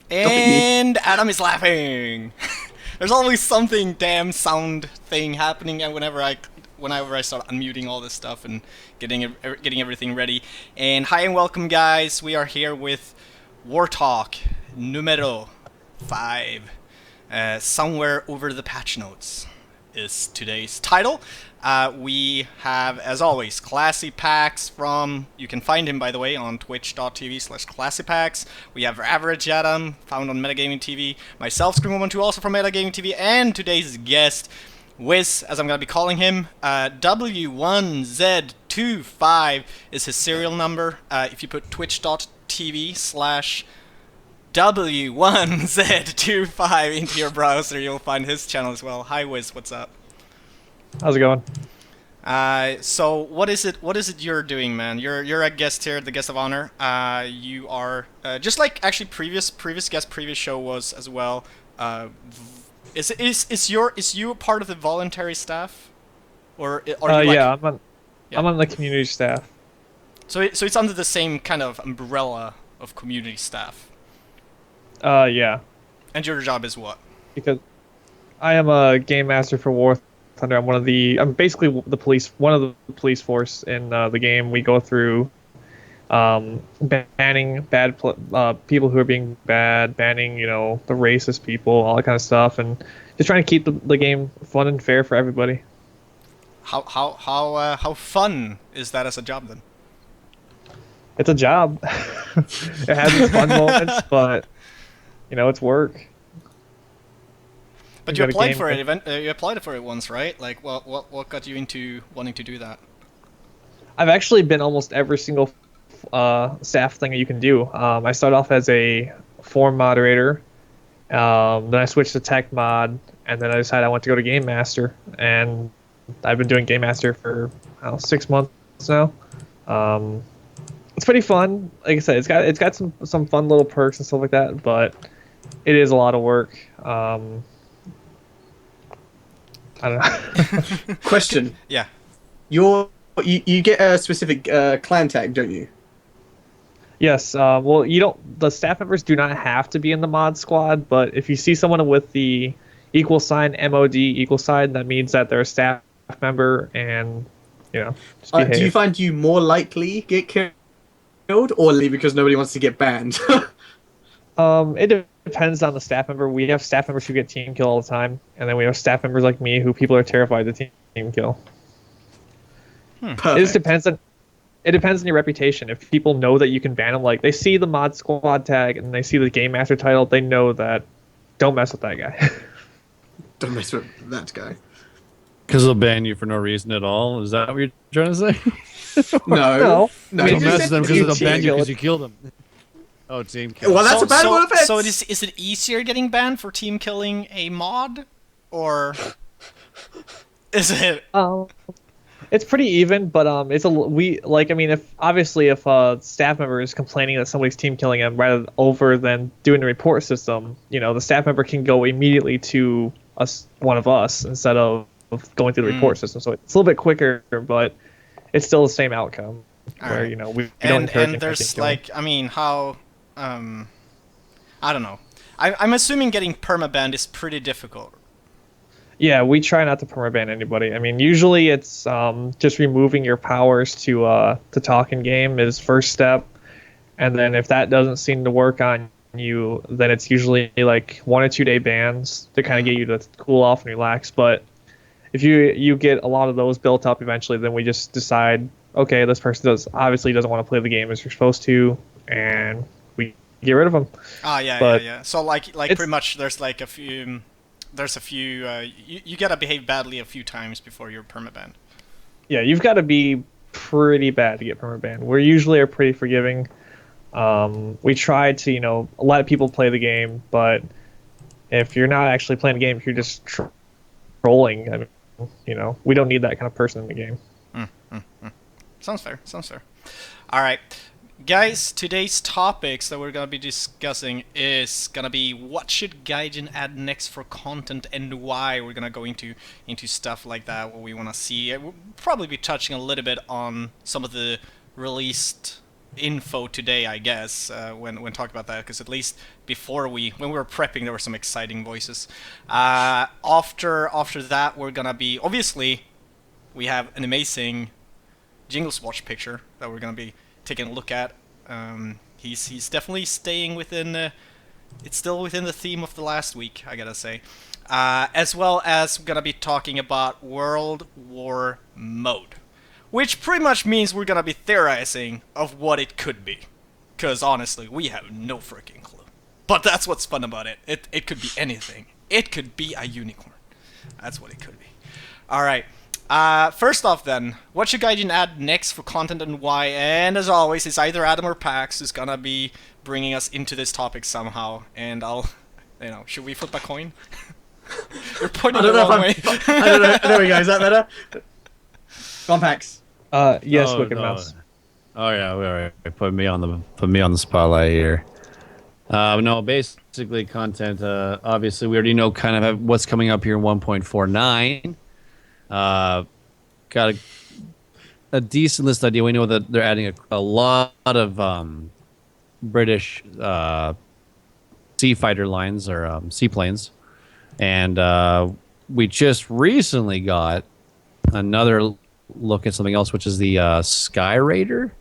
And Adam is laughing. There's always something damn sound thing happening, and whenever I start unmuting all this stuff and getting everything ready. And hi and welcome, guys. We are here with War Talk numero 5. Somewhere over the patch notes is today's title. We have, as always, Classypax from, you can find him, by the way, on twitch.tv/Classypax. We have AverageAdam, found on Metagamingtv. Myself, Scream112, also from Metagamingtv. And today's guest, Wiz, as I'm going to be calling him, W1Z25 is his serial number. If you put twitch.tv/W1Z25 into your browser, you'll find his channel as well. Hi, Wiz, what's up? How's it going? So what is it you're doing, man? You're a guest here, the guest of honor. You are just like actually previous show was as well. Is you a part of the voluntary staff, or are you yeah, I'm on the community staff. So it's under the same kind of umbrella of community staff. Yeah. And your job is what? Because I am a game master for War Thunder. I'm basically one of the police force in the game. We go through banning bad people who are being bad, banning the racist people, all that kind of stuff, and just trying to keep the game fun and fair for everybody. How fun is that as a job then? It's a job. It has its fun moments, but it's work. But you applied for it. You applied for it once, right? Like, what got you into wanting to do that? I've actually been almost every single staff thing that you can do. I started off as a forum moderator, then I switched to tech mod, and then I decided I want to go to game master, and I've been doing game master for 6 months now. It's pretty fun. Like I said, it's got some fun little perks and stuff like that, but it is a lot of work. I don't know. Question. Yeah. You get a specific clan tag, don't you? Yes. Well, you don't. The staff members do not have to be in the mod squad, but if you see someone with the =MOD that means that they're a staff member, and just behave. Do you find you more likely get killed, or leave because nobody wants to get banned? It depends on the staff member. We have staff members who get team kill all the time, and then we have staff members like me who people are terrified to team kill. It just depends on your reputation. If people know that you can ban them, like they see the mod squad tag and they see the game master title, they know that don't mess with that guy. Don't mess with that guy. Because they'll ban you for no reason at all. Is that what you're trying to say? No. Don't mess with them because they'll ban you because you killed them. Oh, team kill. Well, that's a bad one offense. So is it easier getting banned for team killing a mod, or is it? It's pretty even, but if a staff member is complaining that somebody's team killing them over than doing the report system, the staff member can go immediately to one of us instead of going through the report system. So it's a little bit quicker, but it's still the same outcome. All where right. We don't encourage. And there's how I don't know. I'm assuming getting permabanned is pretty difficult. Yeah, we try not to permaban anybody. I mean, usually it's just removing your powers to talk in game is first step, and then if that doesn't seem to work on you, then it's usually like 1 or 2 day bans to kind of get you to cool off and relax. But if you get a lot of those built up eventually, then we just decide, okay, this person obviously doesn't want to play the game as you're supposed to, and we get rid of them. Yeah. So like pretty much there's like a few. You gotta behave badly a few times before you're permabanned. Yeah, you've got to be pretty bad to get permabanned. We usually are pretty forgiving. We try to let people play the game, but if you're not actually playing the game, if you're just trolling, I mean, we don't need that kind of person in the game. Sounds fair. All right. Guys, today's topics that we're going to be discussing is going to be what should Gaijin add next for content and why. We're going to go into stuff like that, what we want to see. We'll probably be touching a little bit on some of the released info today, I guess, when talking about that, because at least before when we were prepping, there were some exciting voices. After that, we're gonna be obviously we have an amazing Jingles Watch picture that we're gonna be taking a look at. He's definitely staying within. It's still within the theme of the last week, I gotta say. As well as we're gonna be talking about World War Mode, which pretty much means we're gonna be theorizing of what it could be. Because honestly, we have no freaking clue. But that's what's fun about it. It could be anything. It could be a unicorn. That's what it could be. Alright. First off then, what should Gaijin add next for content and why? And as always, it's either Adam or Pax who's gonna be bringing us into this topic somehow. And I'll, should we flip a coin? You're pointing the wrong way. I don't know. There we go. Is that better? Go on, Pax. Yes, Oh, Wicked no. Mouse. Oh yeah, all right. Put me on the spotlight here. No, basically content. Obviously, we already know kind of what's coming up here in 1.49. Got a decent list idea. We know that they're adding a lot of British sea fighter lines or seaplanes, and we just recently got another look at something else, which is the Sky Raider,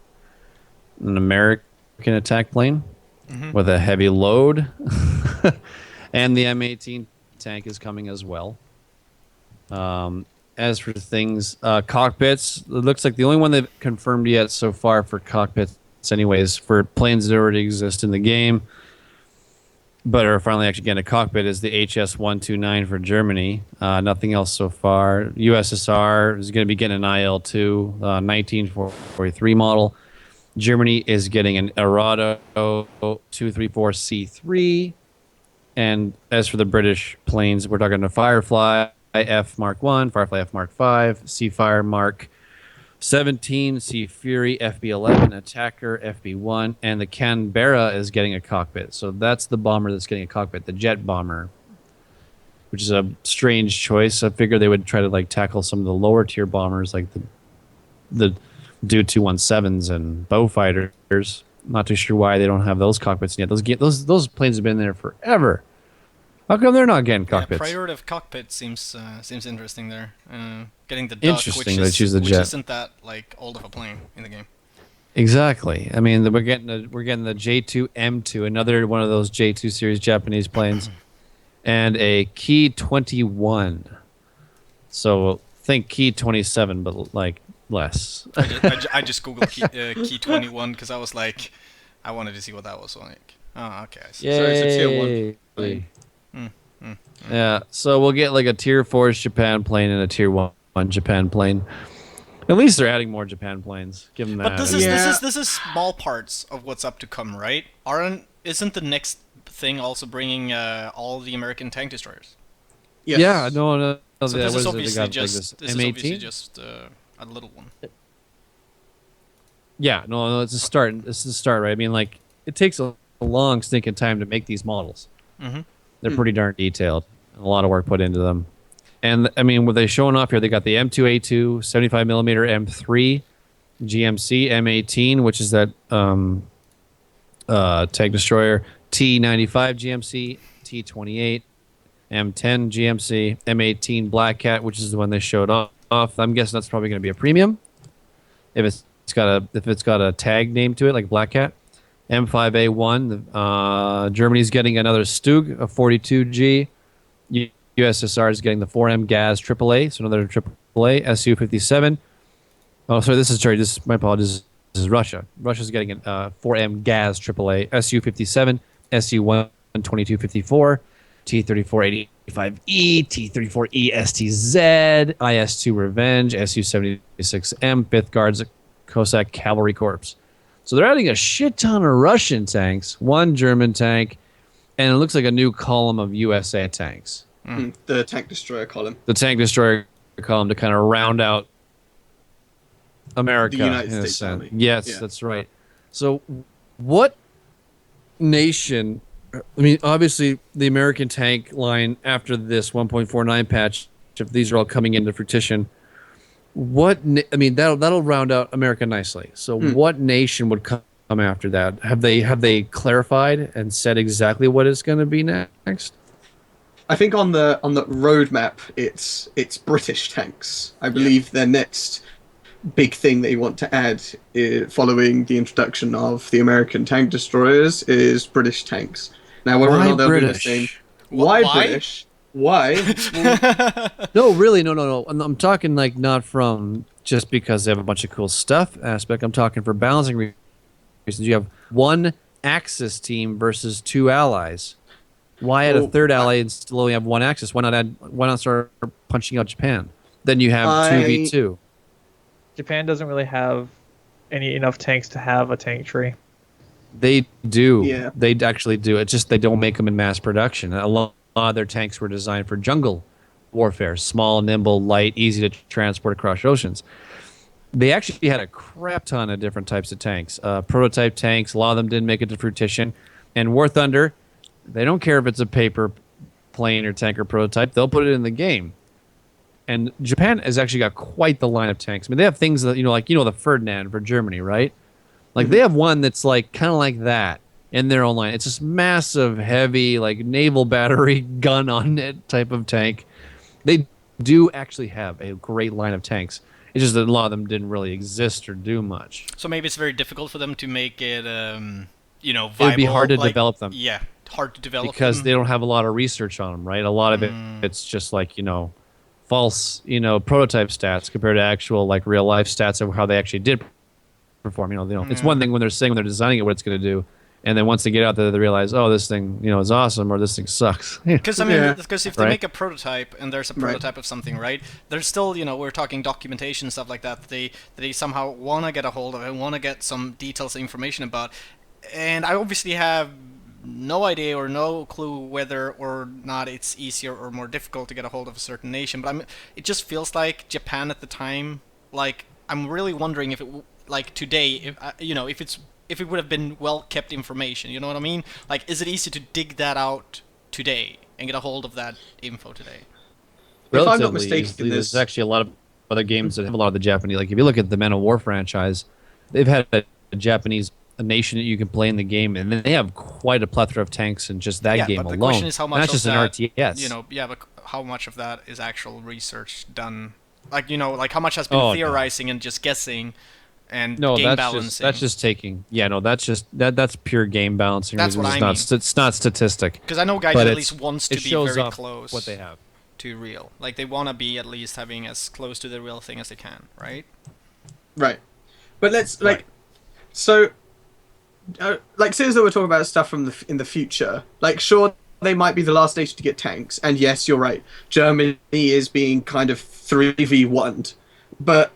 an American attack plane with a heavy load, and the M18 tank is coming as well. As for things, cockpits, it looks like the only one they've confirmed yet so far for cockpits, anyways, for planes that already exist in the game, but are finally actually getting a cockpit, is the HS-129 for Germany. Nothing else so far. USSR is going to be getting an IL-2, 1943 model. Germany is getting an Arado 234C3. And as for the British planes, we're talking a Firefly F Mark 1, Firefly F Mark 5, Seafire Mark 17, Sea Fury FB11, Attacker FB1, and the Canberra is getting a cockpit. So that's the bomber that's getting a cockpit, the jet bomber, which is a strange choice. I figured they would try to tackle some of the lower tier bombers like the Do-217s and bow fighters. Not too sure why they don't have those cockpits yet. Those planes have been there forever. How come they're not getting cockpits? Yeah, priority of cockpit seems interesting there. Getting the duck, Interesting. They choose the jet. Which isn't that old of a plane in the game. Exactly. I mean, we're getting the J2 M2, another one of those J2 series Japanese planes, and a Key 21. So think Key 27, but less. I just googled Key 21 because I was like, I wanted to see what that was like. Oh, okay. I see. Yay. So it's a tier 1 plane. Yeah, so we'll get a tier 4 Japan plane and a tier 1 Japan plane. At least they're adding more Japan planes. Give them that. But this is small parts of what's up to come, right? Isn't the next thing also bringing all the American tank destroyers? Yes. Yeah, no. So this is obviously M18? just a little one. Yeah, no, it's a start. It's the start, right? I mean, it takes a long stinking time to make these models. Mm-hmm. They're pretty darn detailed. A lot of work put into them. And, I mean, what they're showing off here, they got the M2A2, 75mm M3, GMC, M18, which is that tank destroyer, T95 GMC, T28, M10 GMC, M18 Black Cat, which is the one they showed off. I'm guessing that's probably going to be a premium if it's got a tag name to it, like Black Cat. M5A1, Germany's getting another Stug, a 42G. USSR is getting the 4M Gaz AAA, so another AAA. Su-57. Oh, sorry, my apologies. This is Russia. Russia's getting a 4M Gaz AAA. Su-57, Su-12254, T-3485E, T-34E STZ, IS-2 Revenge, Su-76M, 5th Guards Cossack Cavalry Corps. So they're adding a shit ton of Russian tanks, one German tank, and it looks like a new column of USA tanks. The tank destroyer column. The tank destroyer column to kind of round out America. The United in a States sense. Army. Yes, Yeah. that's right. So what nation... I mean, obviously, the American tank line after this 1.49 patch, if these are all coming into fruition, that'll round out America nicely. So what nation would come after that? Have they clarified and said exactly what it's going to be next? I think on the roadmap, it's British tanks. I believe their next big thing they want to add, following the introduction of the American tank destroyers, is British tanks. Now, whether or Why not they'll be the British? same, Why? British? Why? Well, No, really, no. I'm talking like not from just because they have a bunch of cool stuff aspect. I'm talking for balancing reasons. You have one Axis team versus two allies. Why add a third ally and still only have one Axis? Why not start punching out Japan? Then you have 2v2. Japan doesn't really have enough tanks to have a tank tree. They do. Yeah. They actually do. It's just they don't make them in mass production. A lot of their tanks were designed for jungle warfare. Small, nimble, light, easy to transport across oceans. They actually had a crap ton of different types of tanks. Prototype tanks, a lot of them didn't make it to fruition. And War Thunder, they don't care if it's a paper plane or tank or prototype. They'll put it in the game. And Japan has actually got quite the line of tanks. I mean, they have things that, like the Ferdinand for Germany, right? Like, they have one that's like kind of like that in their own line. It's this massive, heavy, like naval battery gun on it type of tank. They do actually have a great line of tanks. It's just that a lot of them didn't really exist or do much. So maybe it's very difficult for them to make it, viable. It'd be hard to develop them. Yeah, hard to develop because them. they don't have a lot of research on them, right? A lot of it's just like, false, prototype stats compared to actual like real life stats of how they actually did perform. It's one thing when they're saying when they're designing it what it's going to do, and then once they get out there, they realize, oh, this thing, is awesome, or this thing sucks. Because if they make a prototype and there's a prototype of something, right? There's still, we're talking documentation stuff like that. They somehow want to get a hold of and want to get some details, information about. And I obviously have no idea or no clue whether or not it's easier or more difficult to get a hold of a certain nation. But it just feels like Japan at the time. Like, I'm really wondering if it, like today, if it would have been well kept information. You know what I mean? Like, is it easy to dig that out today and get a hold of that info today? If I'm not mistaken, there's actually a lot of other games that have a lot of the Japanese. Like, if you look at the Men of War franchise, they've had a Japanese nation that you can play in the game, and they have quite a plethora of tanks in just that game but alone. The question is how much that's just that, an RTS. But how much of that is actual research done? Like, like how much has been theorizing and just guessing and game balancing? That's just taking. Yeah, no, that's just that's pure game balancing. That's what I mean. It's not statistic. Because I know Gaijin at least wants to be very close. What they have to real. Like, they want to be at least having as close to the real thing as they can, right? Right. But let's so. Since they were talking about stuff from in the future, like, sure, they might be the last nation to get tanks, and yes, you're right, Germany is being kind of 3v1'd, but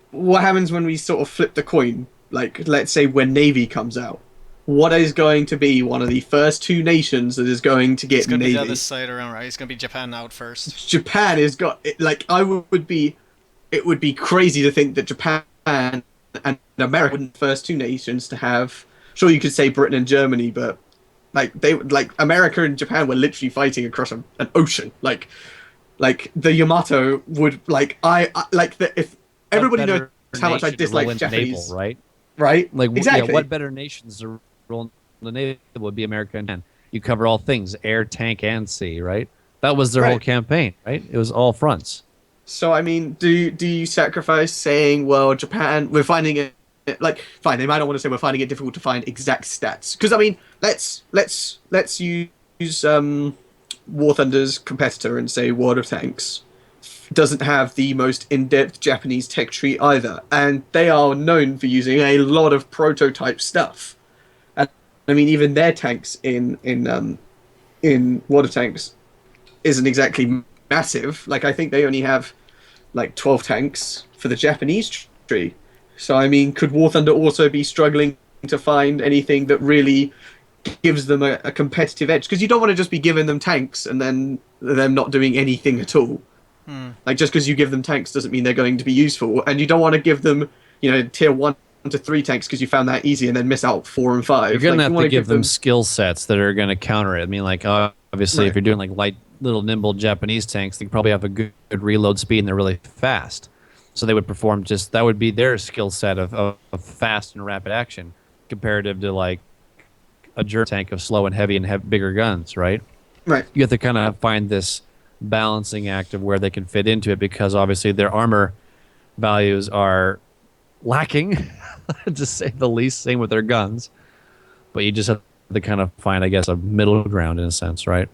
what happens when we sort of flip the coin? Like, let's say when Navy comes out, what is going to be one of the first two nations that is going to get Navy? It's going to be the other side around, right? It's going to be Japan out first. Japan has got, like, it would be crazy to think that Japan and America were the first two nations to have. Sure, you could say Britain and Germany, but America and Japan were literally fighting across an ocean. Like the Yamato would if everybody knows how much I dislike Japanese, naval, right? Right? Like, exactly. Yeah, what better nations to roll in the naval would be America and Japan. You cover all things, air, tank, and sea, right? That was their whole campaign, right? It was all fronts. So I mean, do you sacrifice saying, well, Japan, we're finding it. Like, fine, they might not want to say we're finding it difficult to find exact stats, because I mean, let's use War Thunder's competitor and say World of Tanks doesn't have the most in-depth Japanese tech tree either, and they are known for using a lot of prototype stuff. And I mean, even their tanks in World of Tanks isn't exactly massive. Like, I think they only have like 12 tanks for the Japanese tree. So, I mean, could War Thunder also be struggling to find anything that really gives them a competitive edge? Because you don't want to just be giving them tanks and then them not doing anything at all. Like, just because you give them tanks doesn't mean they're going to be useful. And you don't want to give them, tier 1 to 3 tanks because you found that easy and then miss out 4 and 5. You're going to have to give them skill sets that are going to counter it. I mean, like, obviously, if you're doing, like, light, little, nimble Japanese tanks, they probably have a good reload speed and they're really fast. So they would perform that would be their skill set of fast and rapid action. comparative to like a German tank of slow and heavy and have bigger guns, right? Right. You have to kind of find this balancing act of where they can fit into it, because obviously their armor values are lacking, to say the least. Same with their guns, but you just have to kind of find, I guess, a middle ground in a sense, right?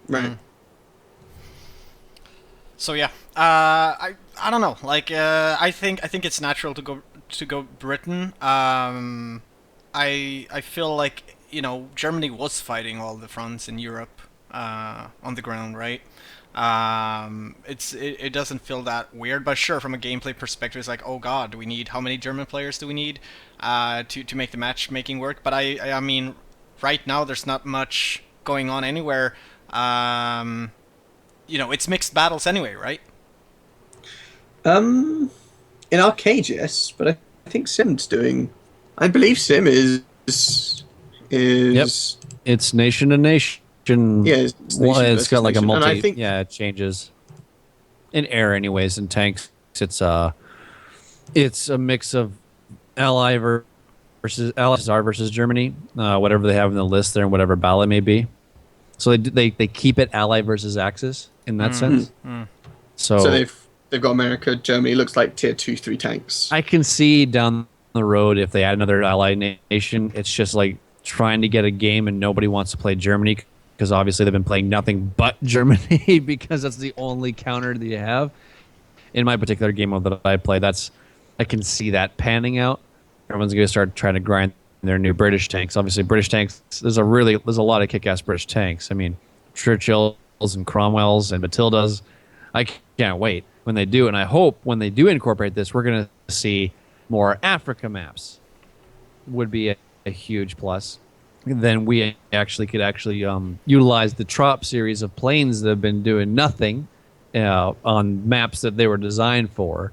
Right. So yeah, I don't know. Like I think it's natural to go Britain. I feel like, you know, Germany was fighting all the fronts in Europe on the ground, right? It doesn't feel that weird, but sure, from a gameplay perspective, it's like, oh god, do we need, how many German players do we need to make the matchmaking work? But I mean, right now there's not much going on anywhere. You know, it's mixed battles anyway, right? In arcade, yes, but I think Sim's doing. I believe Sim is. Yep. It's nation to nation. Yeah, It's got like a nation. multi. And I think, yeah, it changes. In air, anyways. In tanks, it's a mix of Ally versus USSR versus Germany, whatever they have in the list there, and whatever battle it may be. So they keep it Ally versus Axis in that sense. So they've got America, Germany. Looks like tier 2-3 tanks. I can see down the road if they add another ally nation, it's just like trying to get a game and nobody wants to play Germany, because obviously they've been playing nothing but Germany because that's the only counter that you have. In my particular game mode that I play, I can see that panning out. Everyone's going to start trying to grind their new British tanks. Obviously, British tanks, there's a lot of kick-ass British tanks. I mean, Churchills and Cromwells and Matildas. I can't wait when they do, and I hope when they do incorporate this, we're going to see more Africa maps. Would be a huge plus. Then we could utilize the Trop series of planes that have been doing nothing on maps that they were designed for,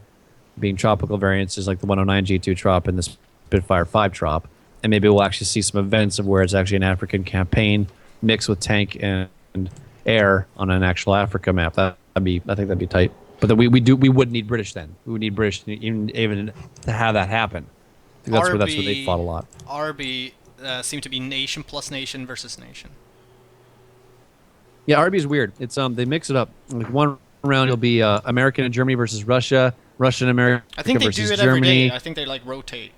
being tropical variances like the 109 G2 Trop and the Spitfire 5 Trop. And maybe we'll actually see some events of where it's actually an African campaign mixed with tank and air on an actual Africa map. I think that'd be tight. But then we would need British then. We would need British even to have that happen. I think that's where they fought a lot. RB seem to be nation plus nation versus nation. Yeah, RB is weird. It's they mix it up. Like one round it'll be American and Germany versus Russia, Russia and America I think they versus do it Germany. every day. I think they like rotate.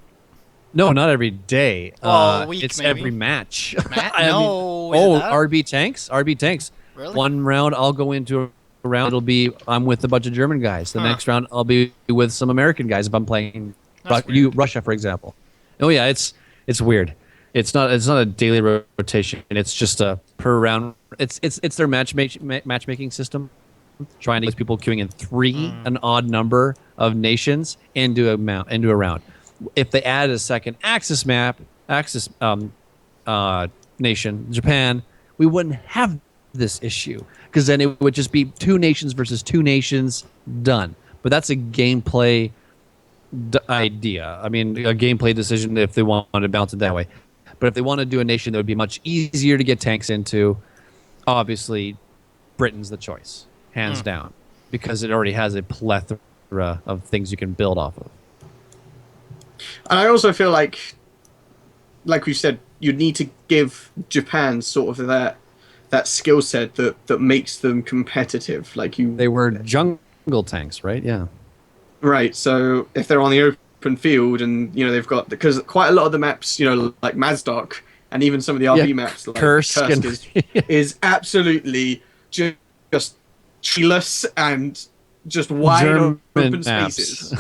No, not every day. A week, it's maybe. Every match. No. RB tanks. RB tanks. Really? One round I'll go into a round. It'll be I'm with a bunch of German guys. The next round I'll be with some American guys if I'm playing Russia, for example. Oh yeah, it's weird. It's not a daily rotation. It's just a per round. It's their matchmaking system, trying to get people queuing in an odd number of nations into a round. If they add a second Axis nation, Japan, we wouldn't have this issue, because then it would just be 2 nations versus 2 nations done. But that's a gameplay idea. I mean, a gameplay decision if they want to bounce it that way. But if they want to do a nation that would be much easier to get tanks into, obviously Britain's the choice, hands down, because it already has a plethora of things you can build off of. And I also feel like we said, you'd need to give Japan sort of that skill set that makes them competitive. They were jungle tanks, right? Yeah. Right. So if they're on the open field, and they've got, because quite a lot of the maps, like Mazdoc and even some of the RB maps, like Kursk is absolutely just treeless and just wide open spaces.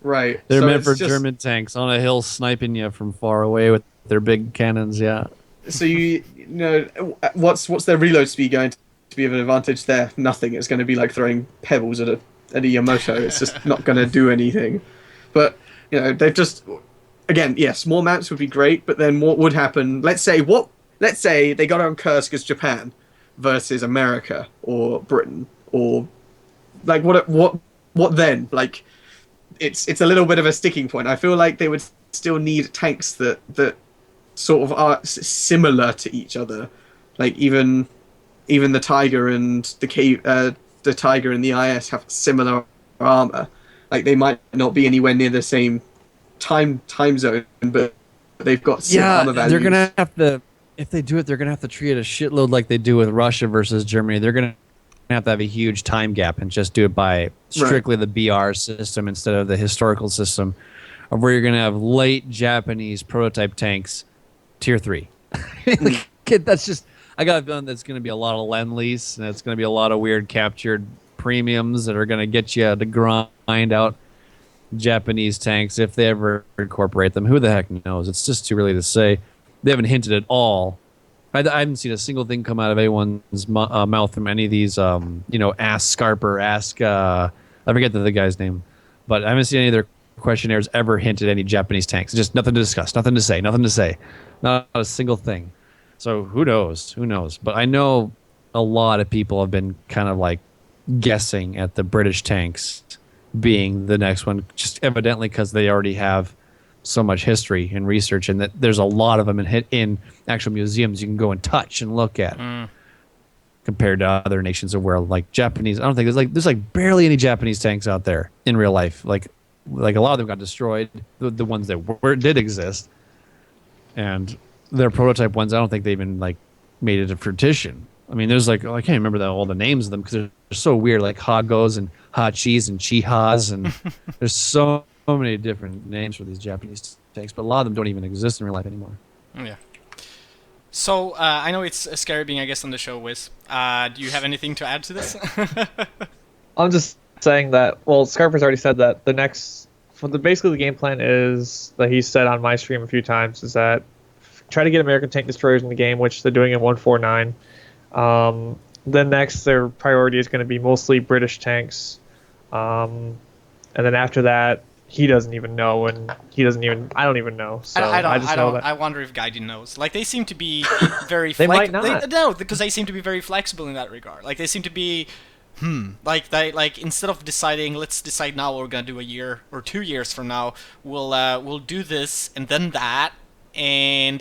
Right. They're meant for German tanks on a hill sniping you from far away with their big cannons, yeah. So what's their reload speed going to be of an advantage there? Nothing. It's going to be like throwing pebbles at a Yamato. It's just not going to do anything. But they've just, again, yes, more maps would be great. But then what would happen? Let's say they got on Kursk as Japan versus America or Britain, or like what then? Like, it's a little bit of a sticking point. I feel like they would still need tanks that sort of are similar to each other. Like even the Tiger and the Tiger and the IS have similar armor. Like, they might not be anywhere near the same time zone, but they've got sick armor values. they're gonna have to. If they do it, they're gonna have to treat it a shitload like they do with Russia versus Germany. They're gonna have to have a huge time gap and just do it by strictly the BR system instead of the historical system, of where you're gonna have late Japanese prototype tanks, tier 3. That's just. I got a feeling that's going to be a lot of Lend-Lease, and it's going to be a lot of weird captured premiums that are going to get you to grind out Japanese tanks if they ever incorporate them. Who the heck knows? It's just too early to say. They haven't hinted at all. I haven't seen a single thing come out of anyone's mouth from any of these, Ask Scarper, I forget the guy's name, but I haven't seen any of their questionnaires ever hint at any Japanese tanks. Just nothing to discuss, nothing to say. Not a single thing. So who knows? Who knows? But I know a lot of people have been kind of like guessing at the British tanks being the next one, just evidently because they already have so much history and research, and that there's a lot of them in actual museums you can go and touch and look at. Compared to other nations where like Japanese, I don't think there's like barely any Japanese tanks out there in real life. Like a lot of them got destroyed. The ones that did exist, and their prototype ones, I don't think they even like made it a fruition. I mean, there's like, I can't remember all the names of them because they're so weird, like Hagos and Hachis and Chihas, and there's so many different names for these Japanese tanks, but a lot of them don't even exist in real life anymore. Yeah. So I know it's scary being a guest on the show, Wiz. Do you have anything to add to this? I'm just saying that. Well, Scarper's already said that basically the game plan is that he said on my stream a few times is that try to get American tank destroyers in the game, which they're doing in 149. Then next, their priority is going to be mostly British tanks. And then after that, he doesn't even know, and I don't even know. So I wonder if Gaijin knows. Like, they seem to be very they might not. No, because they seem to be very flexible in that regard. Like, they seem to be like instead of deciding, let's decide now what we're going to do a year or 2 years from now, we'll do this and then that. And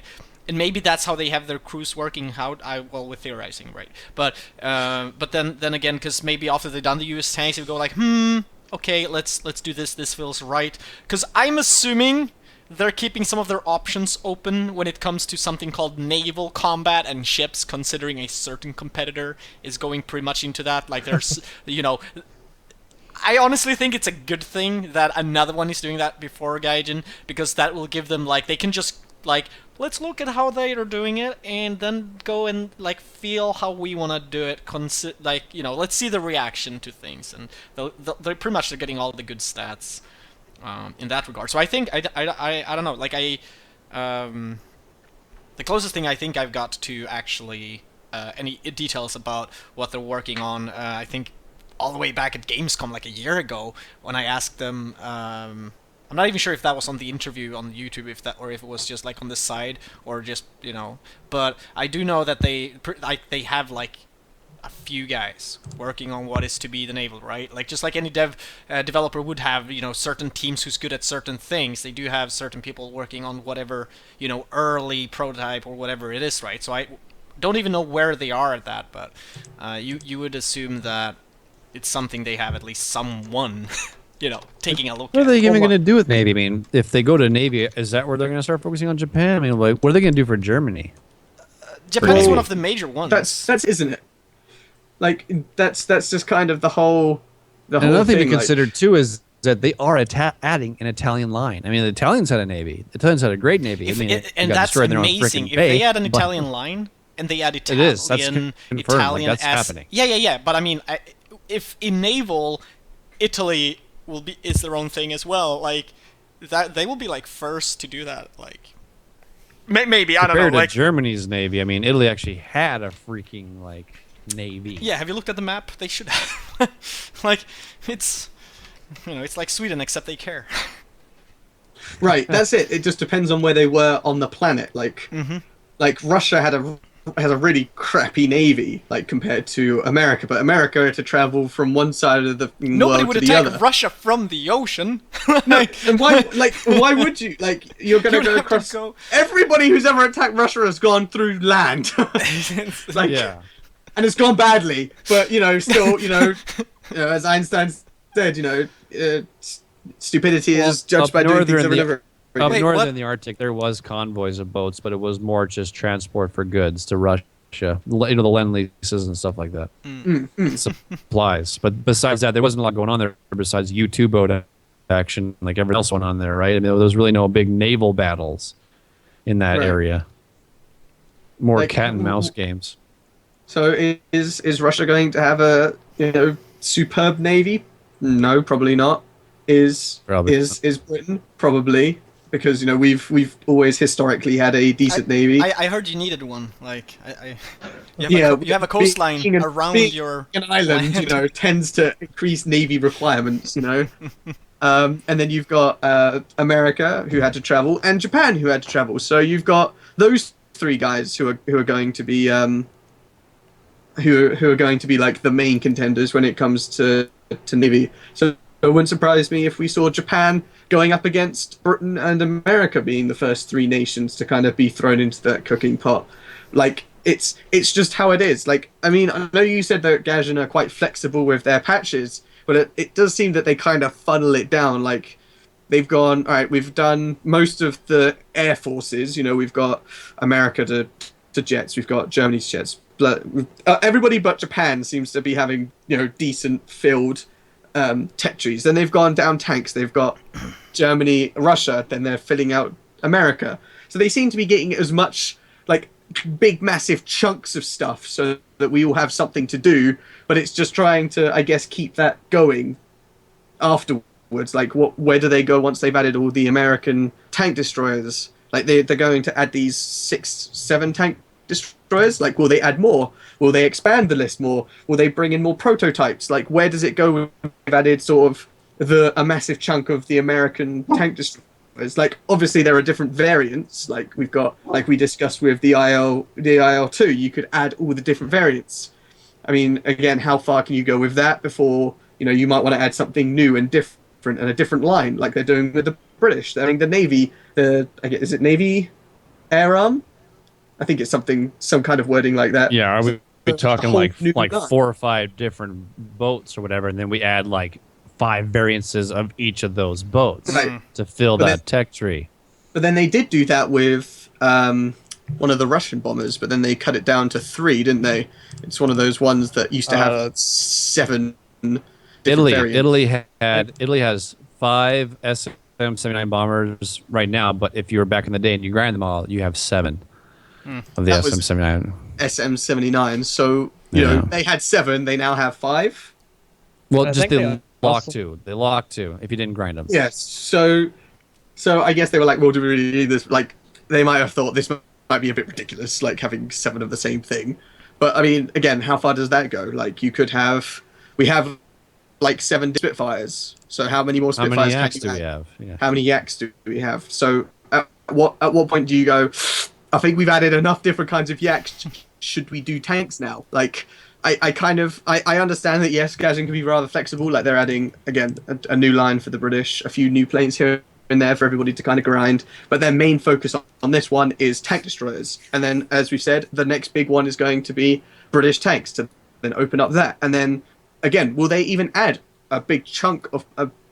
maybe that's how they have their crews working out. With Theorizing, right? But then again, because maybe after they've done the US tanks, they go like, okay, let's do this. This feels right. Because I'm assuming they're keeping some of their options open when it comes to something called naval combat and ships, considering a certain competitor is going pretty much into that. Like, there's, I honestly think it's a good thing that another one is doing that before Gaijin, because that will give them, like, they can just, like, let's look at how they are doing it and then go and, like, feel how we want to do it. Let's see the reaction to things. And they're pretty much getting all the good stats in that regard. So I think, I don't know, like, the closest thing I think I've got to actually any details about what they're working on, I think all the way back at Gamescom like a year ago when I asked them, I'm not even sure if that was on the interview on YouTube, or if it was just like on the side, or just, but I do know that they have like a few guys working on what is to be the naval, right? Like, just like any developer would have, certain teams who's good at certain things. They do have certain people working on whatever, early prototype or whatever it is, right? So I don't even know where they are at that, but you would assume that it's something they have at least someone taking a look at. What are they even going to do with Navy? I mean, if they go to Navy, is that where they're going to start focusing on Japan? I mean, like, what are they going to do for Germany? Japan is one of the major ones. That's isn't it? Like, that's just kind of the whole another thing thing, to consider too is that they are adding an Italian line. I mean, the Italians had a navy. The Italians had a great navy. And that's amazing. If they add an Italian line and they add Italian, it is. That's confirmed. Italian Like, that's happening. Yeah. But I mean, if in naval, Italy is their own thing as well. Like, that they will be like first to do that. Like, maybe I don't know. Compared to Germany's navy, I mean, Italy actually had a freaking like navy. Yeah, have you looked at the map? They should have. Like, it's it's like Sweden, except they care. Right, that's it. It just depends on where they were on the planet. Like, like Russia has a really crappy navy, like, compared to America. But America had to travel from one side of the world to the other. Nobody would attack Russia from the ocean. No, and why would you? Like, you're going to go across. Everybody who's ever attacked Russia has gone through land. Like, yeah. And it's gone badly, but still, as Einstein said, stupidity is judged by doing things over and over. Up Wait, north what? in the Arctic, there was convoys of boats, but it was more just transport for goods to Russia. You know, the lend leases and stuff like that. Supplies. But besides that, there wasn't a lot going on there besides U-2 boat action, like everything else went on there, right? I mean, there was really no big naval battles in that Right. area. More Like, cat and mouse games. So is Russia going to have a superb navy? No, probably not. Probably Is Britain? Probably, because we've always historically had a decent navy. I heard you needed one. Like, you have a being coastline around being your an island, land. tends to increase navy requirements. And then you've got America, who had to travel, and Japan, who had to travel. So you've got those three guys who are going to be who are going to be like the main contenders when it comes to navy. So it wouldn't surprise me if we saw Japan going up against Britain and America being the first three nations to kind of be thrown into that cooking pot. Like, it's just how it is. Like, I mean, I know you said that Gaijin are quite flexible with their patches, but it does seem that they kind of funnel it down. Like, they've gone, all right, we've done most of the air forces. We've got America to jets, we've got Germany's jets. Everybody but Japan seems to be having decent filled tech trees. Then they've gone down tanks. They've got Germany, Russia. Then they're filling out America. So they seem to be getting as much like big, massive chunks of stuff so that we all have something to do. But it's just trying to, I guess, keep that going afterwards. Like, where do they go once they've added all the American tank destroyers? Like, they're going to add these 6, 7 tank destroyers. Like, will they add more? Will they expand the list more? Will they bring in more prototypes? Like, where does it go when they've added sort of a massive chunk of the American tank destroyers? Like, obviously there are different variants. Like, we've got, like we discussed with the IL-2, you could add all the different variants. I mean, again, how far can you go with that before you might want to add something new and different and a different line, like they're doing with the British? I mean, the Navy, is it Navy Air Arm? I think it's some kind of wording like that. Yeah, are we talking whole like new 4 or 5 different boats or whatever, and then we add like 5 variances of each of those boats Right. to fill But that tech tree. But then they did do that with one of the Russian bombers, but then they cut it down to 3, didn't they? It's one of those ones that used to have 7 different variants. Italy has 5 SM-79 bombers right now, but if you were back in the day and you grind them all, you have 7 of the That was SM-79. SM-79. So Yeah. they had 7. They now have 5. Well, I just think they they lock also- 2. They lock 2 if you didn't grind them. Yes. So I guess they were like, well, do we really need this? Like, they might have thought this might be a bit ridiculous, like having 7 of the same thing. But I mean, again, how far does that go? Like, we have like 7 Spitfires. So how many more How Spitfires many yaks can do you we add? have? Yeah. How many yaks do we have? So at what point do you go, I think we've added enough different kinds of yaks. Should we do tanks now? Like, I understand that, yes, Gaijin can be rather flexible. Like, they're adding, again, a new line for the British, a few new planes here and there for everybody to kind of grind. But their main focus on this one is tank destroyers. And then, as we said, the next big one is going to be British tanks, to then open up that. And then, again, will they even add a big chunk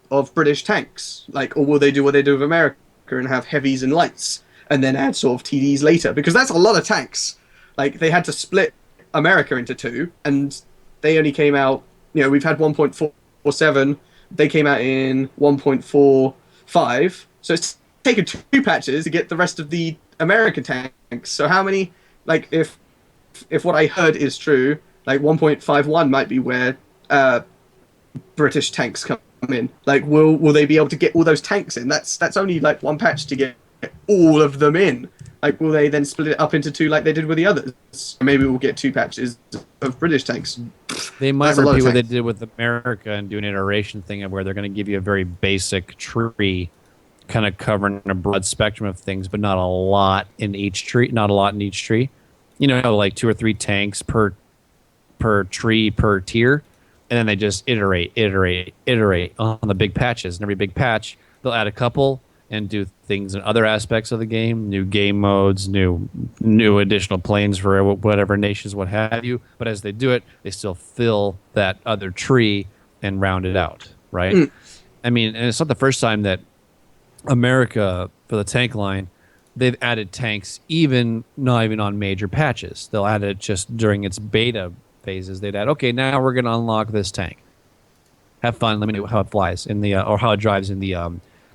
of British tanks? Like, or will they do what they do with America and have heavies and lights, and then add sort of TDs later? Because that's a lot of tanks. Like, they had to split America into 2, and they only came out, we've had 1.47, they came out in 1.45, so it's taken 2 patches to get the rest of the American tanks. So how many, like, if what I heard is true, like 1.51 might be where British tanks come in. Like, will they be able to get all those tanks in? That's only like 1 patch to get all of them in. Like, will they then split it up into 2 like they did with the others? Maybe we'll get 2 patches of British tanks. They might That's a lot of repeat what they tanks. did with America and do an iteration thing of where they're going to give you a very basic tree, kind of covering a broad spectrum of things, but not a lot in each tree. Not a lot in each tree. Like 2 or 3 tanks per tree per tier, and then they just iterate on the big patches. And every big patch, they'll add a couple and do things in other aspects of the game, new game modes, new additional planes for whatever nations, what have you. But as they do it, they still fill that other tree and round it out, right? I mean, and it's not the first time that America for the tank line, they've added tanks not even on major patches. They'll add it just during its beta phases. They'd add, okay, now we're going to unlock this tank. Have fun. Let me know how it flies in the or how it drives in the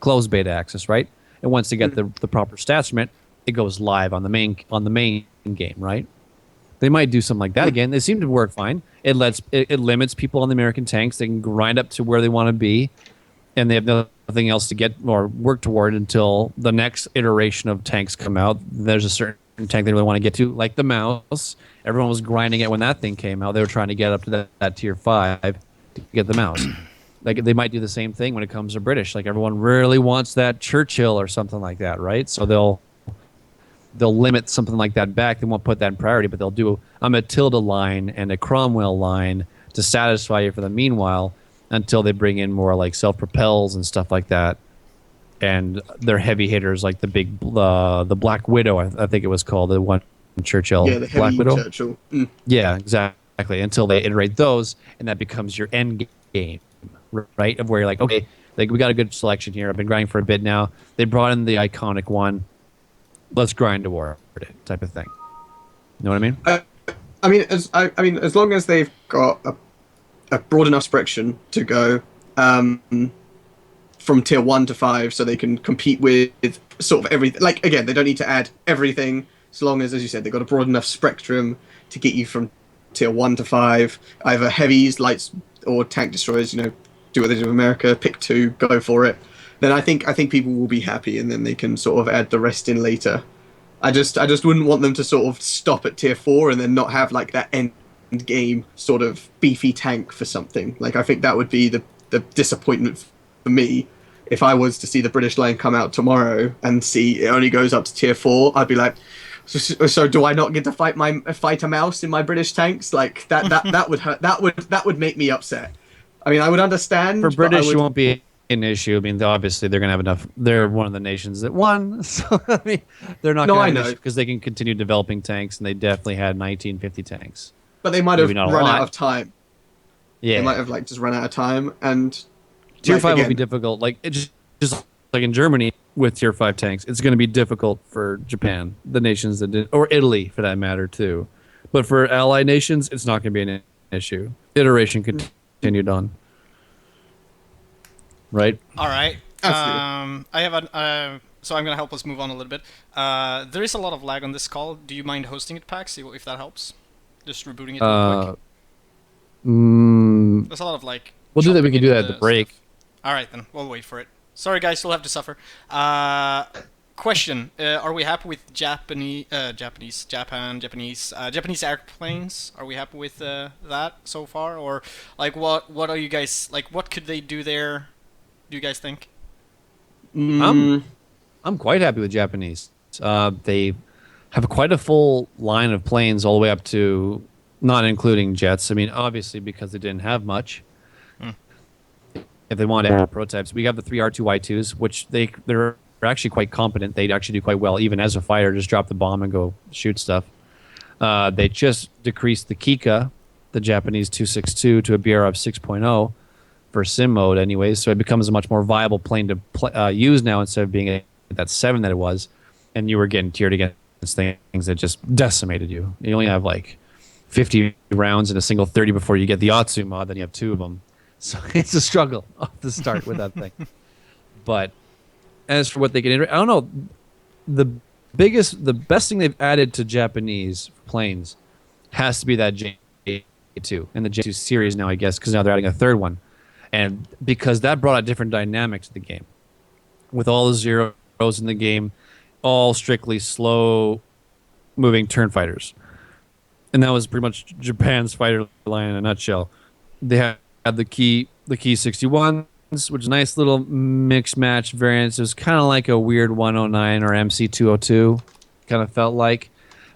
closed beta access, right? And once they get the proper stats from it, it goes live on the main game, right? They might do something like that again. They seem to work fine. It limits people on the American tanks. They can grind up to where they want to be, and they have nothing else to get or work toward until the next iteration of tanks come out. There's a certain tank they really want to get to, like the mouse. Everyone was grinding it when that thing came out. They were trying to get up to that tier 5 to get the mouse. Like they might do the same thing when it comes to British. Like everyone really wants that Churchill or something like that, right? So they'll limit something like that back. They won't put that in priority, but they'll do a Matilda line and a Cromwell line to satisfy you for the meanwhile until they bring in more like self-propels and stuff like that. And they're heavy hitters like the big, the Black Widow, I think it was called, the one Churchill. Yeah, the Black heavy Widow. Churchill. Mm. Yeah, exactly. Until they iterate those, and that becomes your end game, right? Of where you're like, okay, like we got a good selection here. I've been grinding for a bit now. They brought in the iconic one. Let's grind toward it, type of thing. You know what I mean? I mean, as long as they've got a broad enough spectrum to go from tier 1 to 5, so they can compete with sort of everything. Like again, they don't need to add everything. As long as you said, they've got a broad enough spectrum to get you from tier 1 to 5, either heavies, lights, or tank destroyers. You know, do what they do in America. Pick 2, go for it. Then I think people will be happy, and then they can sort of add the rest in later. I just wouldn't want them to sort of stop at tier 4 and then not have like that end game sort of beefy tank for something. Like I think that would be the disappointment for me if I was to see the British line come out tomorrow and see it only goes up to tier 4. I'd be like, so do I not get to fight a mouse in my British tanks? Like that would hurt. That would make me upset. I mean, I would understand. For British, it won't be an issue. I mean, obviously they're going to have enough. They're one of the nations that won, so I mean, they're not going to have an issue because they can continue developing tanks, and they definitely had 1950 tanks. But they might have run out of time. Yeah, they might have like just run out of time, and tier 5 will be difficult. Like it just like in Germany with tier 5 tanks, it's going to be difficult for Japan, the nations that did, or Italy for that matter too. But for allied nations, it's not going to be an issue. Iteration continued on. Right. All right. I have so I'm gonna help us move on a little bit. There is a lot of lag on this call. Do you mind hosting it, Pax? If that helps, just rebooting it real quick. There's a lot of like. We'll do that. We can do that at the break. Stuff. All right, then we'll wait for it. Sorry, guys, you'll have to suffer. Question: are we happy with Japanese airplanes? Are we happy with that so far, or like what are you guys like? What could they do there? Do you guys think? I'm quite happy with Japanese. They have quite a full line of planes all the way up to, not including jets. I mean, obviously because they didn't have much. If they want to add prototypes, we have the 3 R2Y2s, which they're actually quite competent. They actually do quite well, even as a fighter. Just drop the bomb and go shoot stuff. They just decreased the Kika, the Japanese 262, to a BR of 6.0. For sim mode anyways, so it becomes a much more viable plane to use now instead of being that 7 that it was, and you were getting tiered against things that just decimated you. You only have like 50 rounds in a single 30 before you get the Otsu mod, then you have 2 of them. So it's a struggle off the start with that thing. But as for what they can iterate, I don't know. The best thing they've added to Japanese planes has to be that J2 and the J2 series now, I guess, because now they're adding a 3rd one. And because that brought a different dynamic to the game. With all the zeros in the game, all strictly slow-moving turn fighters. And that was pretty much Japan's fighter line in a nutshell. They had the key 61s, which is a nice little mix-match variants. It was kind of like a weird 109 or MC202, kind of felt like.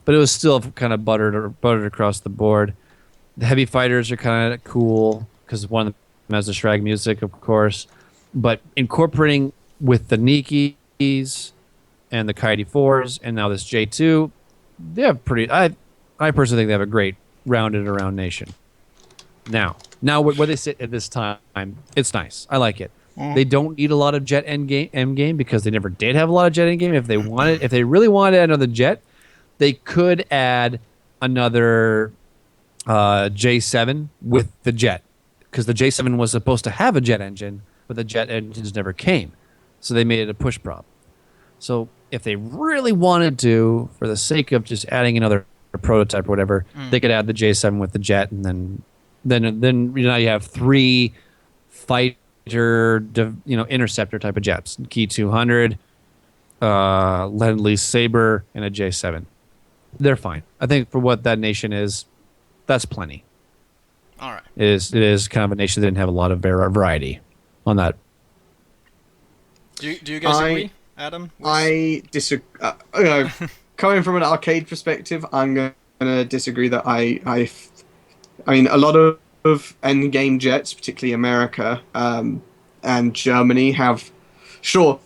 But it was still kind of buttered across the board. The heavy fighters are kind of cool, because one of them has the Shrag music, of course, but incorporating with the Nikis and the Kaidi 4s and now this J2, they have I personally think they have a great rounded around nation. Now where they sit at this time, it's nice. I like it. They don't need a lot of jet end game because they never did have a lot of jet end game. If they really wanted another jet, they could add another J7 with the jet, because the J7 was supposed to have a jet engine, but the jet engines never came, so they made it a push prop. So if they really wanted to, for the sake of just adding another prototype or whatever, they could add the J7 with the jet, and then you know, you have 3 fighter, interceptor type of jets: Key 200, Lend-Lease Saber, and a J7. They're fine. I think for what that nation is, that's plenty. All right. It is kind of a nation that didn't have a lot of variety on that. Do you guys agree, Adam? I disagree. Coming from an arcade perspective, I'm going to disagree that I mean, a lot of endgame jets, particularly America and Germany, have, sure,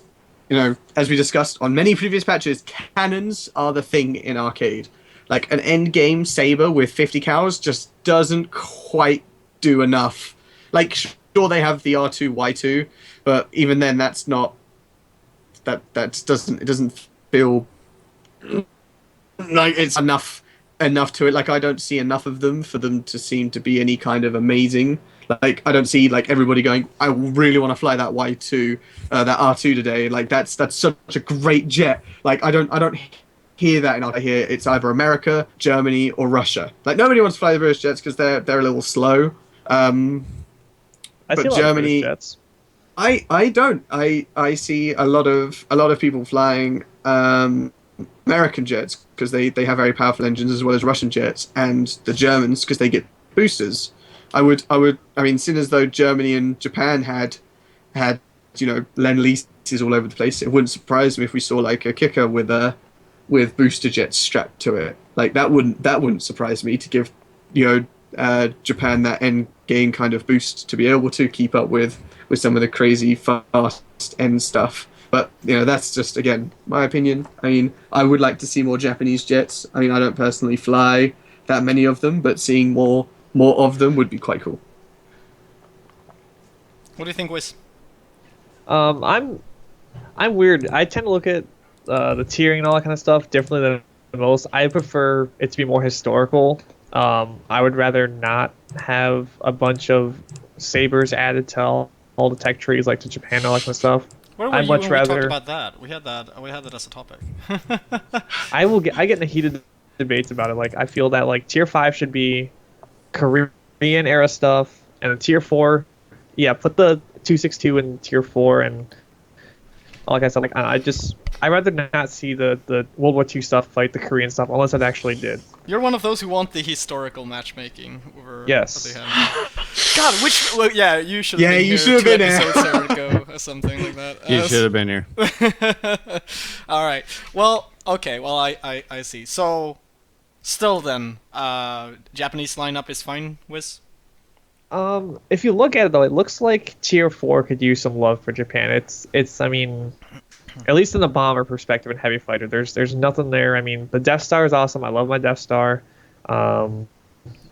as we discussed on many previous patches, cannons are the thing in arcade. Like, an endgame saber with 50 cals just doesn't quite do enough. Like, sure, they have the R2, Y2, but even then, that's not... It doesn't feel like it's enough to it. Like, I don't see enough of them for them to seem to be any kind of amazing. Like, I don't see, like, everybody going, I really want to fly that Y2, that R2 today. Like, that's such a great jet. Like, I don't hear that, and I hear it's either America, Germany, or Russia. Like, nobody wants to fly the British jets because they're a little slow. I see a lot of British jets. I don't. I see a lot of people flying American jets because they have very powerful engines, as well as Russian jets, and the Germans because they get boosters. I mean, seeing as though Germany and Japan had Lend-Leases all over the place, it wouldn't surprise me if we saw like a kicker with booster jets strapped to it. Like, that wouldn't surprise me, to give Japan that end game kind of boost to be able to keep up with some of the crazy fast end stuff. But that's just, again, my opinion. I mean, I would like to see more Japanese jets. I mean, I don't personally fly that many of them, but seeing more of them would be quite cool. What do you think, Wiz? I'm weird. I tend to look at the tiering and all that kind of stuff differently than most. I prefer it to be more historical. I would rather not have a bunch of sabers added to all the tech trees, like to Japan and all that kind of stuff. Where were I'd you much when rather... we talked about that? We had that as a topic. I get into heated debates about it. Like, I feel that like tier 5 should be Korean era stuff, and then tier 4, put the 262 in tier 4, and like I said, like I'd rather not see the World War II stuff fight the Korean stuff unless it actually did. You're one of those who want the historical matchmaking over yes. what they have. God, you should have been here. You should have been here. 2 episodes ago or something like that. You should have been here. All right. Well, okay. Well, I see. So, still then, Japanese lineup is fine, Wiz? If you look at it though, it looks like tier 4 could use some love for Japan. It's I mean, at least in the bomber perspective and heavy fighter, there's nothing there. I mean, the Death Star is awesome. I love my Death Star.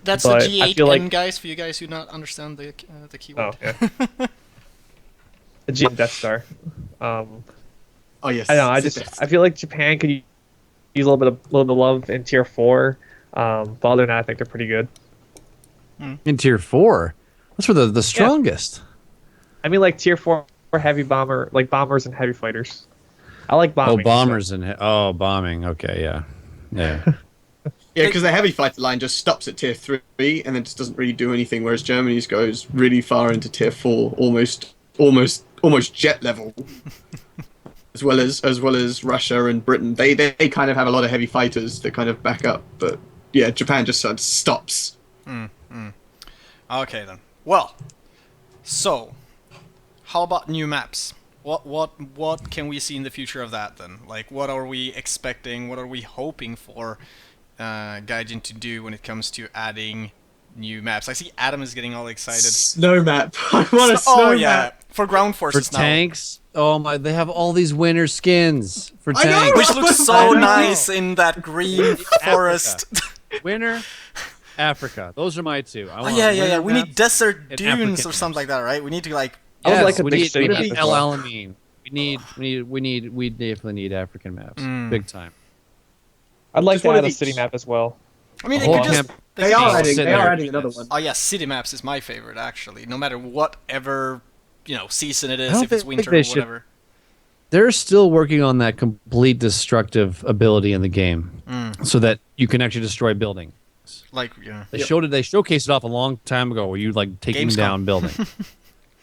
That's the G8N, guys, for you guys who not understand the keyword. Oh, yeah. The G8 Death Star. Oh yes. I know. I feel like Japan could use a little bit of love in tier 4. But other than that, I think they're pretty good. In tier 4, that's for the strongest. Yeah. I mean, like tier 4 heavy bomber, like bombers and heavy fighters. I like bombing. Oh, bombers and bombing. Okay, yeah. Yeah, because the heavy fighter line just stops at tier 3 and then just doesn't really do anything, whereas Germany's goes really far into tier 4, almost jet level. as well as Russia and Britain, they kind of have a lot of heavy fighters that kind of back up, but yeah, Japan just sort of stops. Okay then. Well, so how about new maps? What can we see in the future of that then? Like, what are we expecting? What are we hoping for Gaijin to do when it comes to adding new maps? I see Adam is getting all excited. Snow map. I want a snow map. For ground forces for tanks. Oh my! They have all these winter skins for tanks, know, which looks so nice in that green forest. Winter. Africa. Those are my two. We need desert dunes or something like that, right? We need to like I would Yes, like a we big need, city we map need as El well. Alamein. We definitely need African maps, big time. I'd like Just to one of add a each. city map as well. I mean, A they whole could just. camp- They They could are just- adding. sit They are there. adding another one. Oh yeah, city maps is my favorite actually. No matter whatever season it I is, don't if it's think winter they or should- whatever. They're still working on that complete destructive ability in the game, so that you can actually destroy buildings. Like yeah. They showcased it off a long time ago, where you like taking Gamescom. down buildings.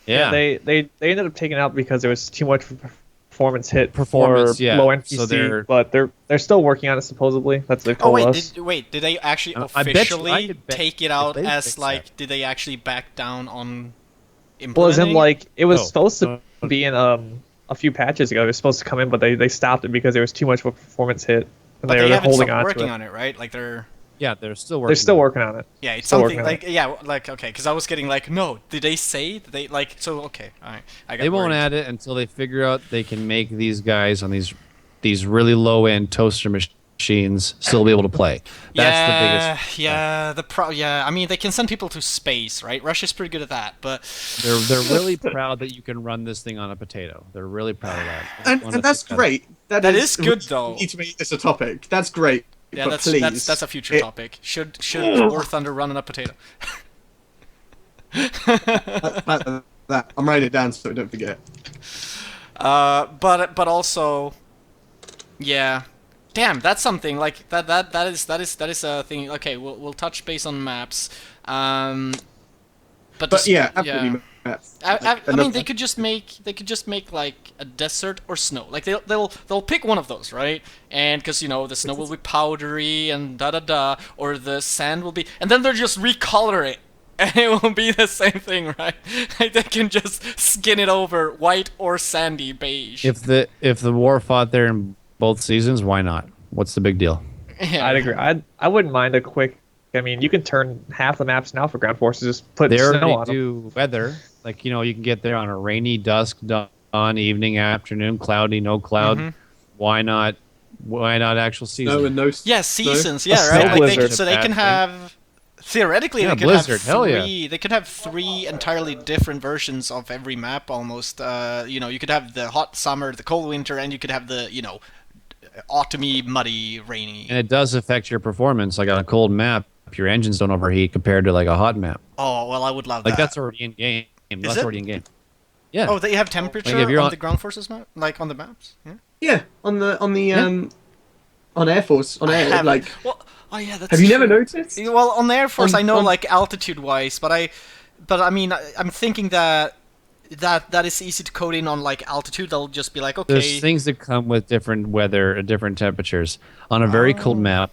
Yeah, They ended up taking it out because there was too much performance hit Performance, for yeah. low So NPC, but they're still working on it supposedly. That's what they've Oh told wait, us. did they actually I bet you- I officially could bet take it if out they as fix like? that. Did they actually back down on implementing? Well, as in like it was No. supposed to No. be in a few patches ago. It was supposed to come in, but they stopped it because there was too much of a performance hit, and But they they're haven't holding stopped on working to it. on it, right? Like they're they're still working. They're still on it. working on it. yeah, it's Still something working on like yeah, like okay, because I was getting like no, did they say did they like so okay, all right, I got They won't worried. add it until they figure out they can make these guys on these really low end toaster machines still be able to play. That's the biggest. Yeah. I mean, they can send people to space, right? Russia's pretty good at that, but They're really proud that you can run this thing on a potato. They're really proud of that. And that's great. That is good, though. We need to make this a topic. That's great. yeah, but that's please, that's a future it- topic. Should War Thunder run on a potato? that. I'm writing it down so I don't forget. But also, yeah, damn, that's something like that is a thing. Okay, we'll touch base on maps. But Yeah, absolutely. I mean, they could just make like a desert or snow. Like they'll pick one of those, right? And because the snow will be powdery and da da da, or the sand will be, and then they'll just recolor it, and it will be the same thing, right? Like they can just skin it over white or sandy beige. If the war fought there in both seasons, why not? What's the big deal? Yeah. I'd agree. I wouldn't mind a quick. I mean, you can turn half the maps now for ground forces. Just put They snow already on them. do weather. Like you can get there on a rainy dusk, dawn, evening, afternoon, cloudy, no cloud. Mm-hmm. Why not? Why not actual season? No, and no. Yeah, no. seasons. A Yeah, snow right. Like blizzard. so they can have. Theoretically, Yeah, they could blizzard, have hell yeah. three. They could have three entirely different versions of every map. Almost, you could have the hot summer, the cold winter, and you could have the, autumny, muddy, rainy. And it does affect your performance. Like on a cold map, your engines don't overheat compared to like a hot map. Oh well, I would love Like that. that's already in game. That's it? already in game. Yeah. Oh, they have temperature Like, if you're on on- the ground forces map, like on the maps. Yeah. Yeah, on Air Force on I air haven't- like. Well, oh yeah, that's. Have you never true. noticed? Well, on the Air Force, On- I know on- like altitude-wise, but I mean, I'm thinking that is easy to code in on like altitude. They'll just be like, okay. There's things that come with different weather, different temperatures. On a very cold map,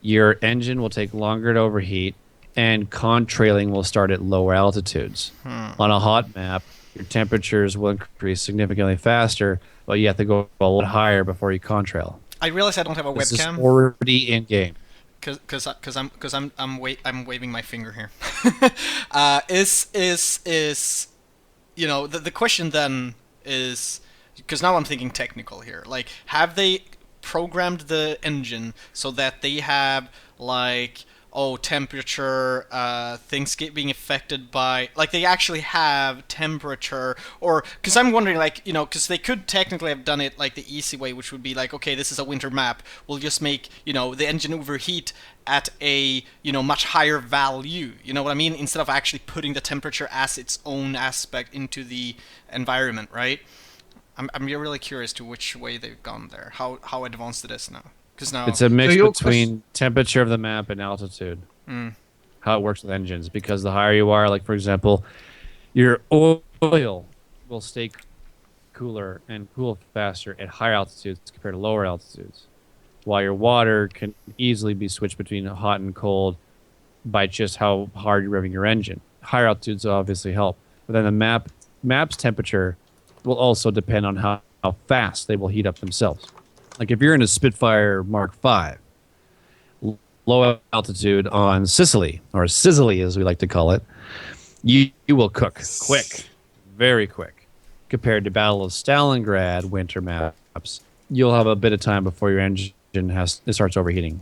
your engine will take longer to overheat, and contrailing will start at lower altitudes. On a hot map, your temperatures will increase significantly faster, but you have to go a lot higher before you contrail. I realize I don't have a This is webcam. already in game. Because I'm waving my finger here. Is the question then is, because now I'm thinking technical here. Like, have they programmed the engine so that they have like temperature, things being affected by, like, they actually have temperature, or because I'm wondering, like, because they could technically have done it like the easy way, which would be like, okay, this is a winter map, we'll just make the engine overheat at a much higher value, you know what I mean, instead of actually putting the temperature as its own aspect into the environment, right? I'm really curious to which way they've gone there, how advanced it is now. Because now It's a mix your between temperature of the map and altitude. How it works with engines, because the higher you are, like for example, your oil will stay cooler and cool faster at higher altitudes compared to lower altitudes, while your water can easily be switched between hot and cold by just how hard you're revving your engine. Higher altitudes obviously help, but then the map's temperature will also depend on how fast they will heat up themselves. Like if you're in a Spitfire Mark V, low altitude on Sicily, or Sicily as we like to call it, you will cook quick, very quick. Compared to Battle of Stalingrad winter maps, you'll have a bit of time before your engine starts overheating,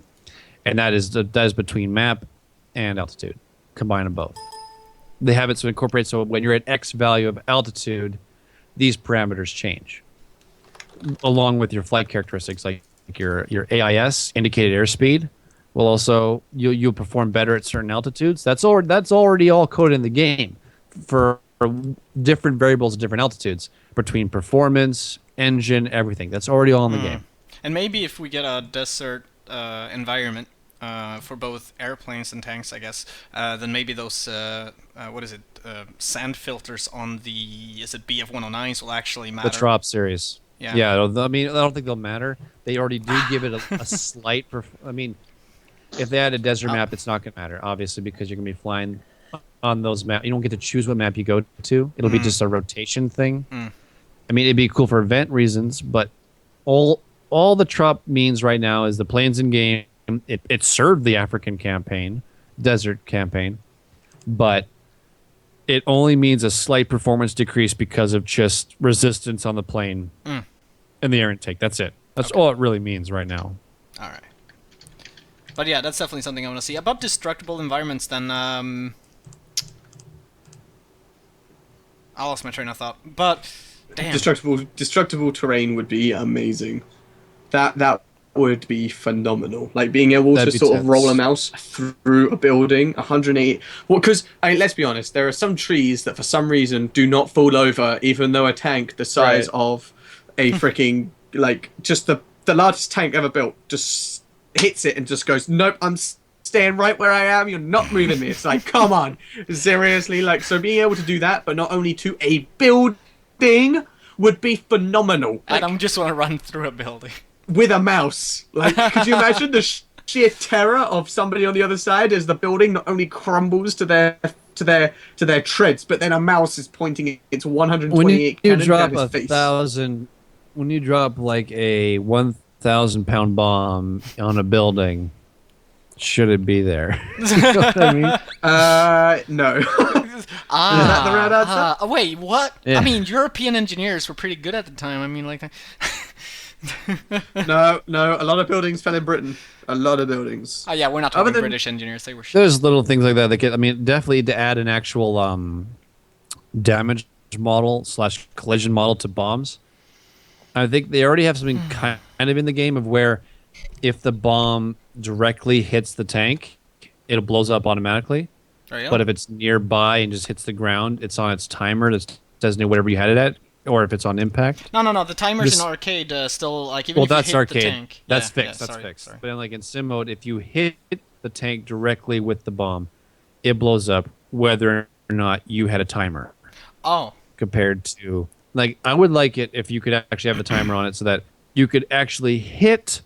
and that is between map and altitude, combine them both. they have it so incorporate so when you're at X value of altitude, these parameters change, along with your flight characteristics, like your AIS, indicated airspeed, will also you'll perform better at certain altitudes. That's already all coded in the game for different variables at different altitudes between performance, engine, everything. That's already all in the game. And maybe if we get a desert environment for both airplanes and tanks, I guess, then maybe those sand filters on the BF-109s will actually matter. The Trop series. Yeah. I mean, I don't think they'll matter. They already do give it a slight. I mean, if they had a desert map, it's not going to matter, obviously, because you're going to be flying on those maps. You don't get to choose what map you go to. It'll be just a rotation thing. I mean, it'd be cool for event reasons, but all the Trop means right now is the planes in game. It served the African campaign, desert campaign, but it only means a slight performance decrease because of just resistance on the plane and the air intake. That's it. That's all it really means right now. All right. But yeah, that's definitely something I want to see. About destructible environments, then I lost my train of thought. But damn, destructible terrain would be amazing. That would be phenomenal. Like being able to sort of roll a mouse through a building 180. Well, because let's be honest, there are some trees that for some reason do not fall over, even though a tank the size of a freaking just the largest tank ever built just hits it and just goes, nope, I'm staying right where I am. You're not moving me. It's like, come on, seriously. Like, so being able to do that, but not only to a building, would be phenomenal. I don't just want to run through a building with a mouse. Like, could you imagine the sheer terror of somebody on the other side as the building not only crumbles to their treads, but then a mouse is pointing its 128 cannon down his face. When you drop like a 1,000-pound bomb on a building, should it be there? You know what I mean? No. Is that the right answer? Wait, what? Yeah. I mean, European engineers were pretty good at the time. I mean, like... No, a lot of buildings fell in Britain. A lot of buildings. Oh yeah, we're not talking British engineers. They were shit. There's little things like that that get, I mean, definitely to add an actual damage model / collision model to bombs. I think they already have something kind of in the game of where if the bomb directly hits the tank, it blows up automatically. Oh, yeah? But if it's nearby and just hits the ground, it's on its timer that designates whatever you had it at, or if it's on impact. No. The timers in arcade still like even if that's you hit arcade. the tank. That's fixed. Yeah, That's fixed. Sorry. But then, like in sim mode, if you hit the tank directly with the bomb, it blows up whether or not you had a timer. Oh. Compared to like, I would like it if you could actually have a timer on it so that you could actually hit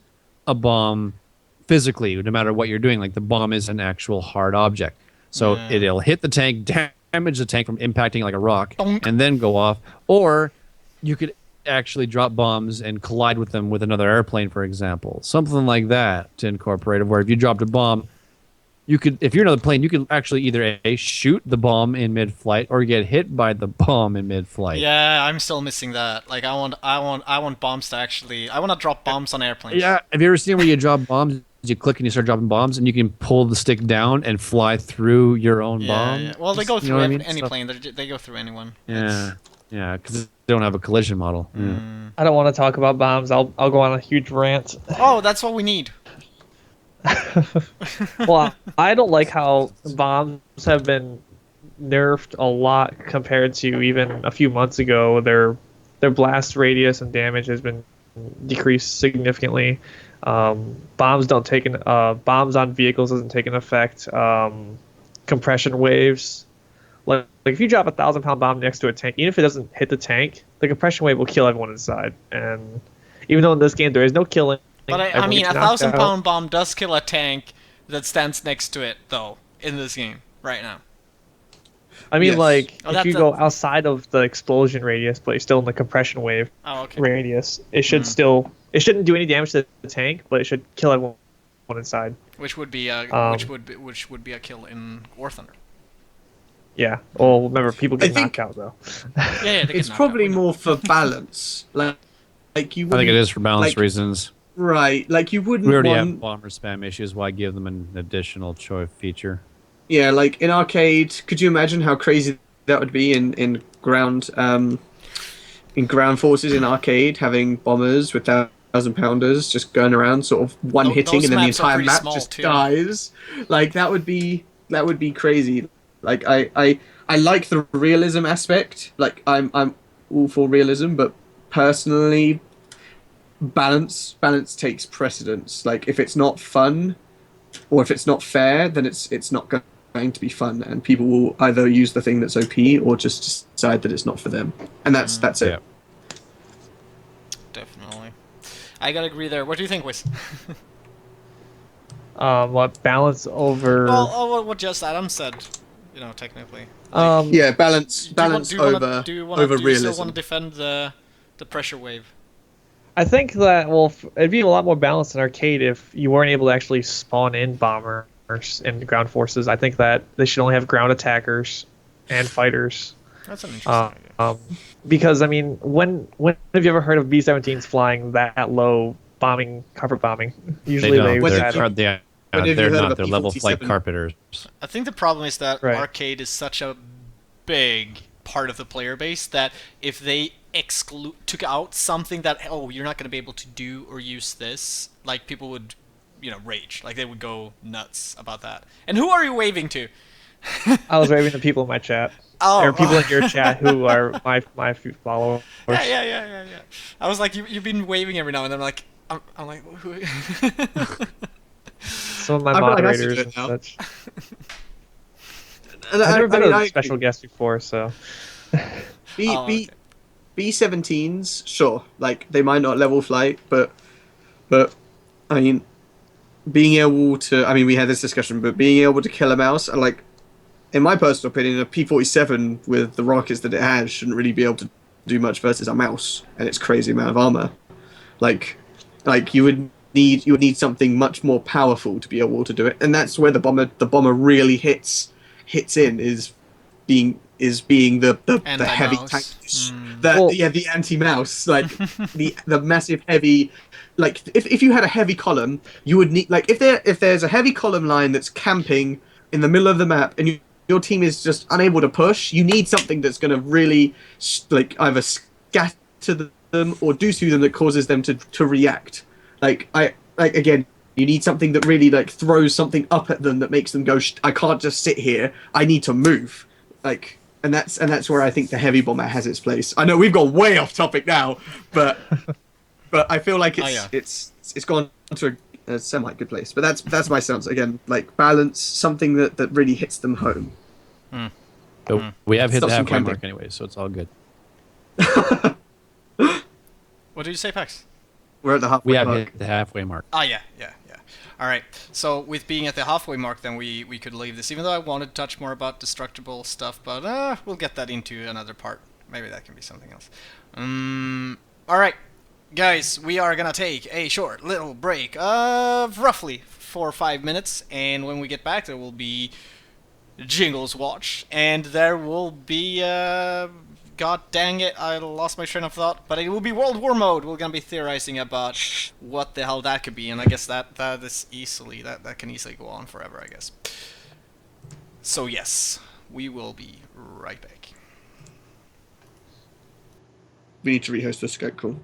a bomb physically, no matter what you're doing. Like the bomb is an actual hard object, so it'll hit the tank, damage the tank from impacting like a rock, and then go off. Or you could actually drop bombs and collide with them with another airplane, for example. Something like that to incorporate it, where if you dropped a bomb, you could, if you're another plane, you could actually either shoot the bomb in mid-flight or get hit by the bomb in mid-flight. Yeah, I'm still missing that. Like I want bombs to actually. I want to drop bombs on airplanes. Yeah, have you ever seen where you drop bombs? You click and you start dropping bombs, and you can pull the stick down and fly through your own bomb. Yeah. Well, they go through any Stuff. plane. They go through anyone. Yeah, because they don't have a collision model. Yeah. I don't want to talk about bombs. I'll go on a huge rant. Oh, that's what we need. Well, I don't like how bombs have been nerfed a lot compared to even a few months ago. Their blast radius and damage has been decreased significantly. Bombs on vehicles doesn't take an effect. Compression waves, like if you drop a 1,000-pound bomb next to a tank, even if it doesn't hit the tank, the compression wave will kill everyone inside. And even though in this game there is no killing. But I mean, a 1,000-pound bomb does kill a tank that stands next to it, though, in this game right now. I mean, Yes. if you go outside of the explosion radius, but you're still in the compression wave radius, it should it shouldn't do any damage to the tank, but it should kill everyone inside. Which would be a which would be a kill in War Thunder. Yeah. Well, remember, people get I think- knocked out though. Yeah, It's probably more for balance. Like you. I think it is for balance like- reasons. Right, like you wouldn't We already want. have bomber spam issues. Why give them an additional choice feature? Yeah, like in arcade, could you imagine how crazy that would be in ground forces in arcade, having bombers with 1,000 pounders just going around, sort of one hitting, Those and then the maps are entire pretty map small just too. dies. Like that would be crazy. Like I like the realism aspect. Like I'm all for realism, but personally, balance takes precedence. Like if it's not fun or if it's not fair, then it's not going to be fun, and people will either use the thing that's OP or just decide that it's not for them, and that's it. Yeah. Definitely. I gotta agree there. What do you think, Wiz? What balance over? Well, what just Adam said, technically. Like, Um, Yeah, balance do you want balance do you want to over do you want over to do you still realism. want to defend the pressure wave? I think that it'd be a lot more balanced in arcade if you weren't able to actually spawn in bombers and ground forces. I think that they should only have ground attackers and fighters. That's an interesting idea. Because I mean, when have you ever heard of B-17s flying that low, carpet bombing? Usually They they don't. When have They're when have you they're heard of not. a They're level flight P-47? carpeters. I think the problem is that Right. arcade is such a big part of the player base that if they took out something that you're not going to be able to do or use this, like people would rage, like they would go nuts about that. And who are you waving to? I was waving to people in my chat. Oh, There are people in your chat who are my followers. yeah. I was like, you've been waving every now and then. I'm like, who? Some of my I feel like I should moderators do it and now. such. And I've never been mean, a special guest before, so Okay. B-17s, sure, like they might not level flight, but I mean, being able to, I mean, we had this discussion, but being able to kill a mouse, and like, in my personal opinion, a P-47 with the rockets that it has shouldn't really be able to do much versus a mouse and its crazy amount of armor. Like, you would need something much more powerful to be able to do it, and that's where the bomber really hits in being the heavy Anti-mouse. tank. Well- The anti-mouse, like the massive heavy, like if you had a heavy column, you would need, like, if there's a heavy column line that's camping in the middle of the map and your team is just unable to push, you need something that's going to really like either scatter them or do to them that causes them to react. Like again, you need something that really like throws something up at them that makes them go, I can't just sit here, I need to move. Like, and that's where I think the heavy bomber has its place. I know we've gone way off topic now, but I feel like it's gone to a semi good place. But that's my stance again. Like, balance, something that really hits them home. But we have hit the Stop some halfway camping. mark anyway, so it's all good. What did you say, Pax? We're at the halfway We have mark. hit the halfway mark. Ah, yeah. All right. So with being at the halfway mark, then we could leave this. Even though I wanted to touch more about destructible stuff, but we'll get that into another part. Maybe that can be something else. All right, guys, we are gonna take a short little break of roughly 4 or 5 minutes, and when we get back, there will be Jingles Watch, and there will be God dang it, I lost my train of thought. But it will be World War mode. We're gonna be theorizing about what the hell that could be, and I guess that is easily that can easily go on forever, I guess. So yes, we will be right back. We need to rehost the Skype call.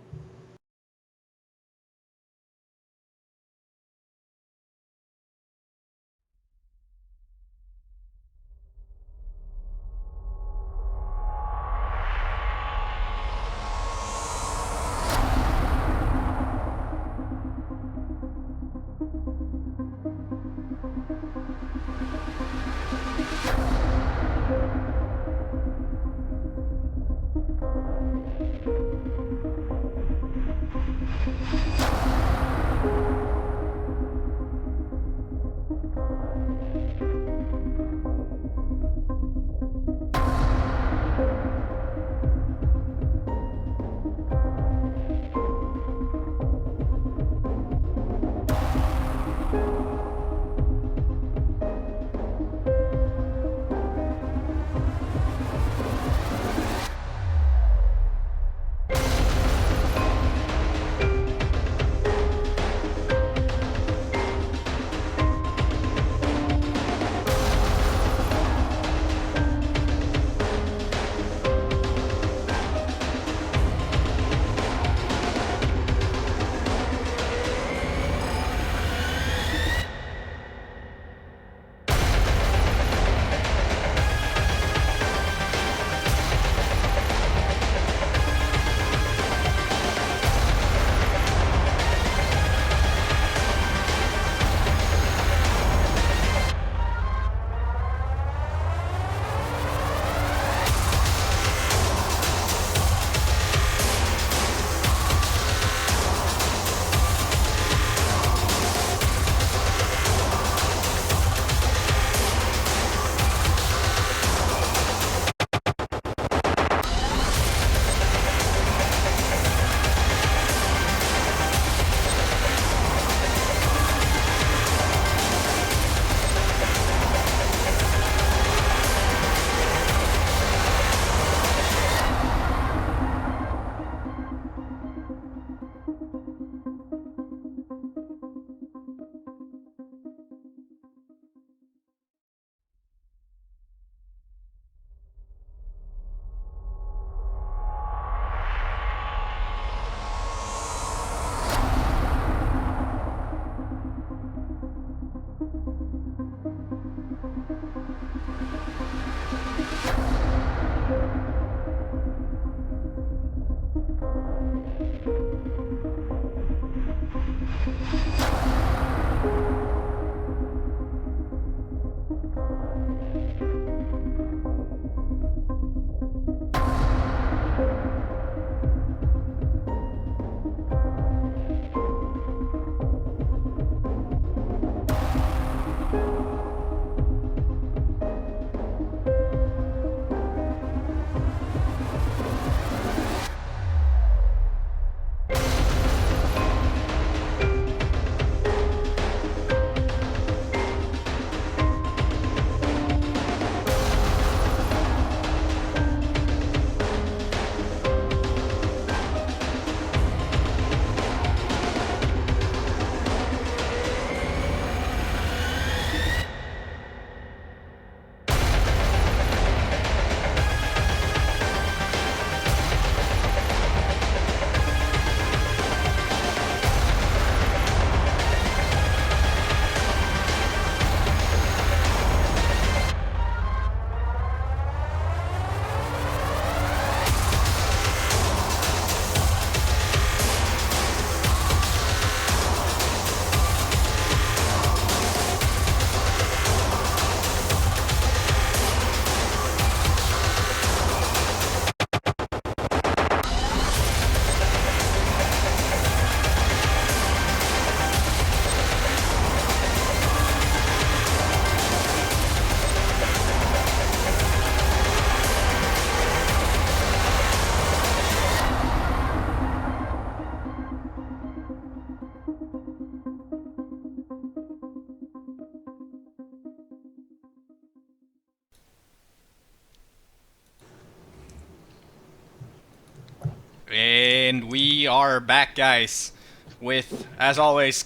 And we are back, guys, with, as always,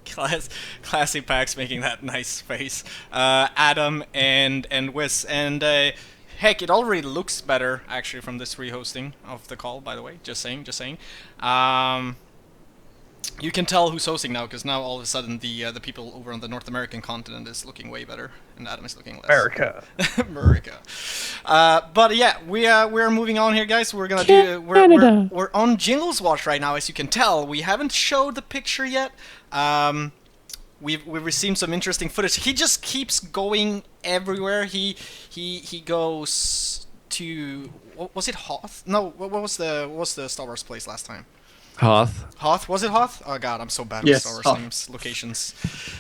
Classypax making that nice face. Adam and Wiz, and heck, it already looks better actually from this rehosting of the call. By the way, just saying. You can tell who's hosting now, because now all of a sudden the people over on the North American continent is looking way better, and Adam is looking less. America. But yeah, we're moving on here, guys. We're gonna we're on Jingles Watch right now, as you can tell. We haven't showed the picture yet. We've received some interesting footage. He just keeps going everywhere. He goes to, what was it, Hoth? No, what was the Star Wars place last time? Hoth. Was it Hoth? Oh god, I'm so bad with Star Wars names, locations.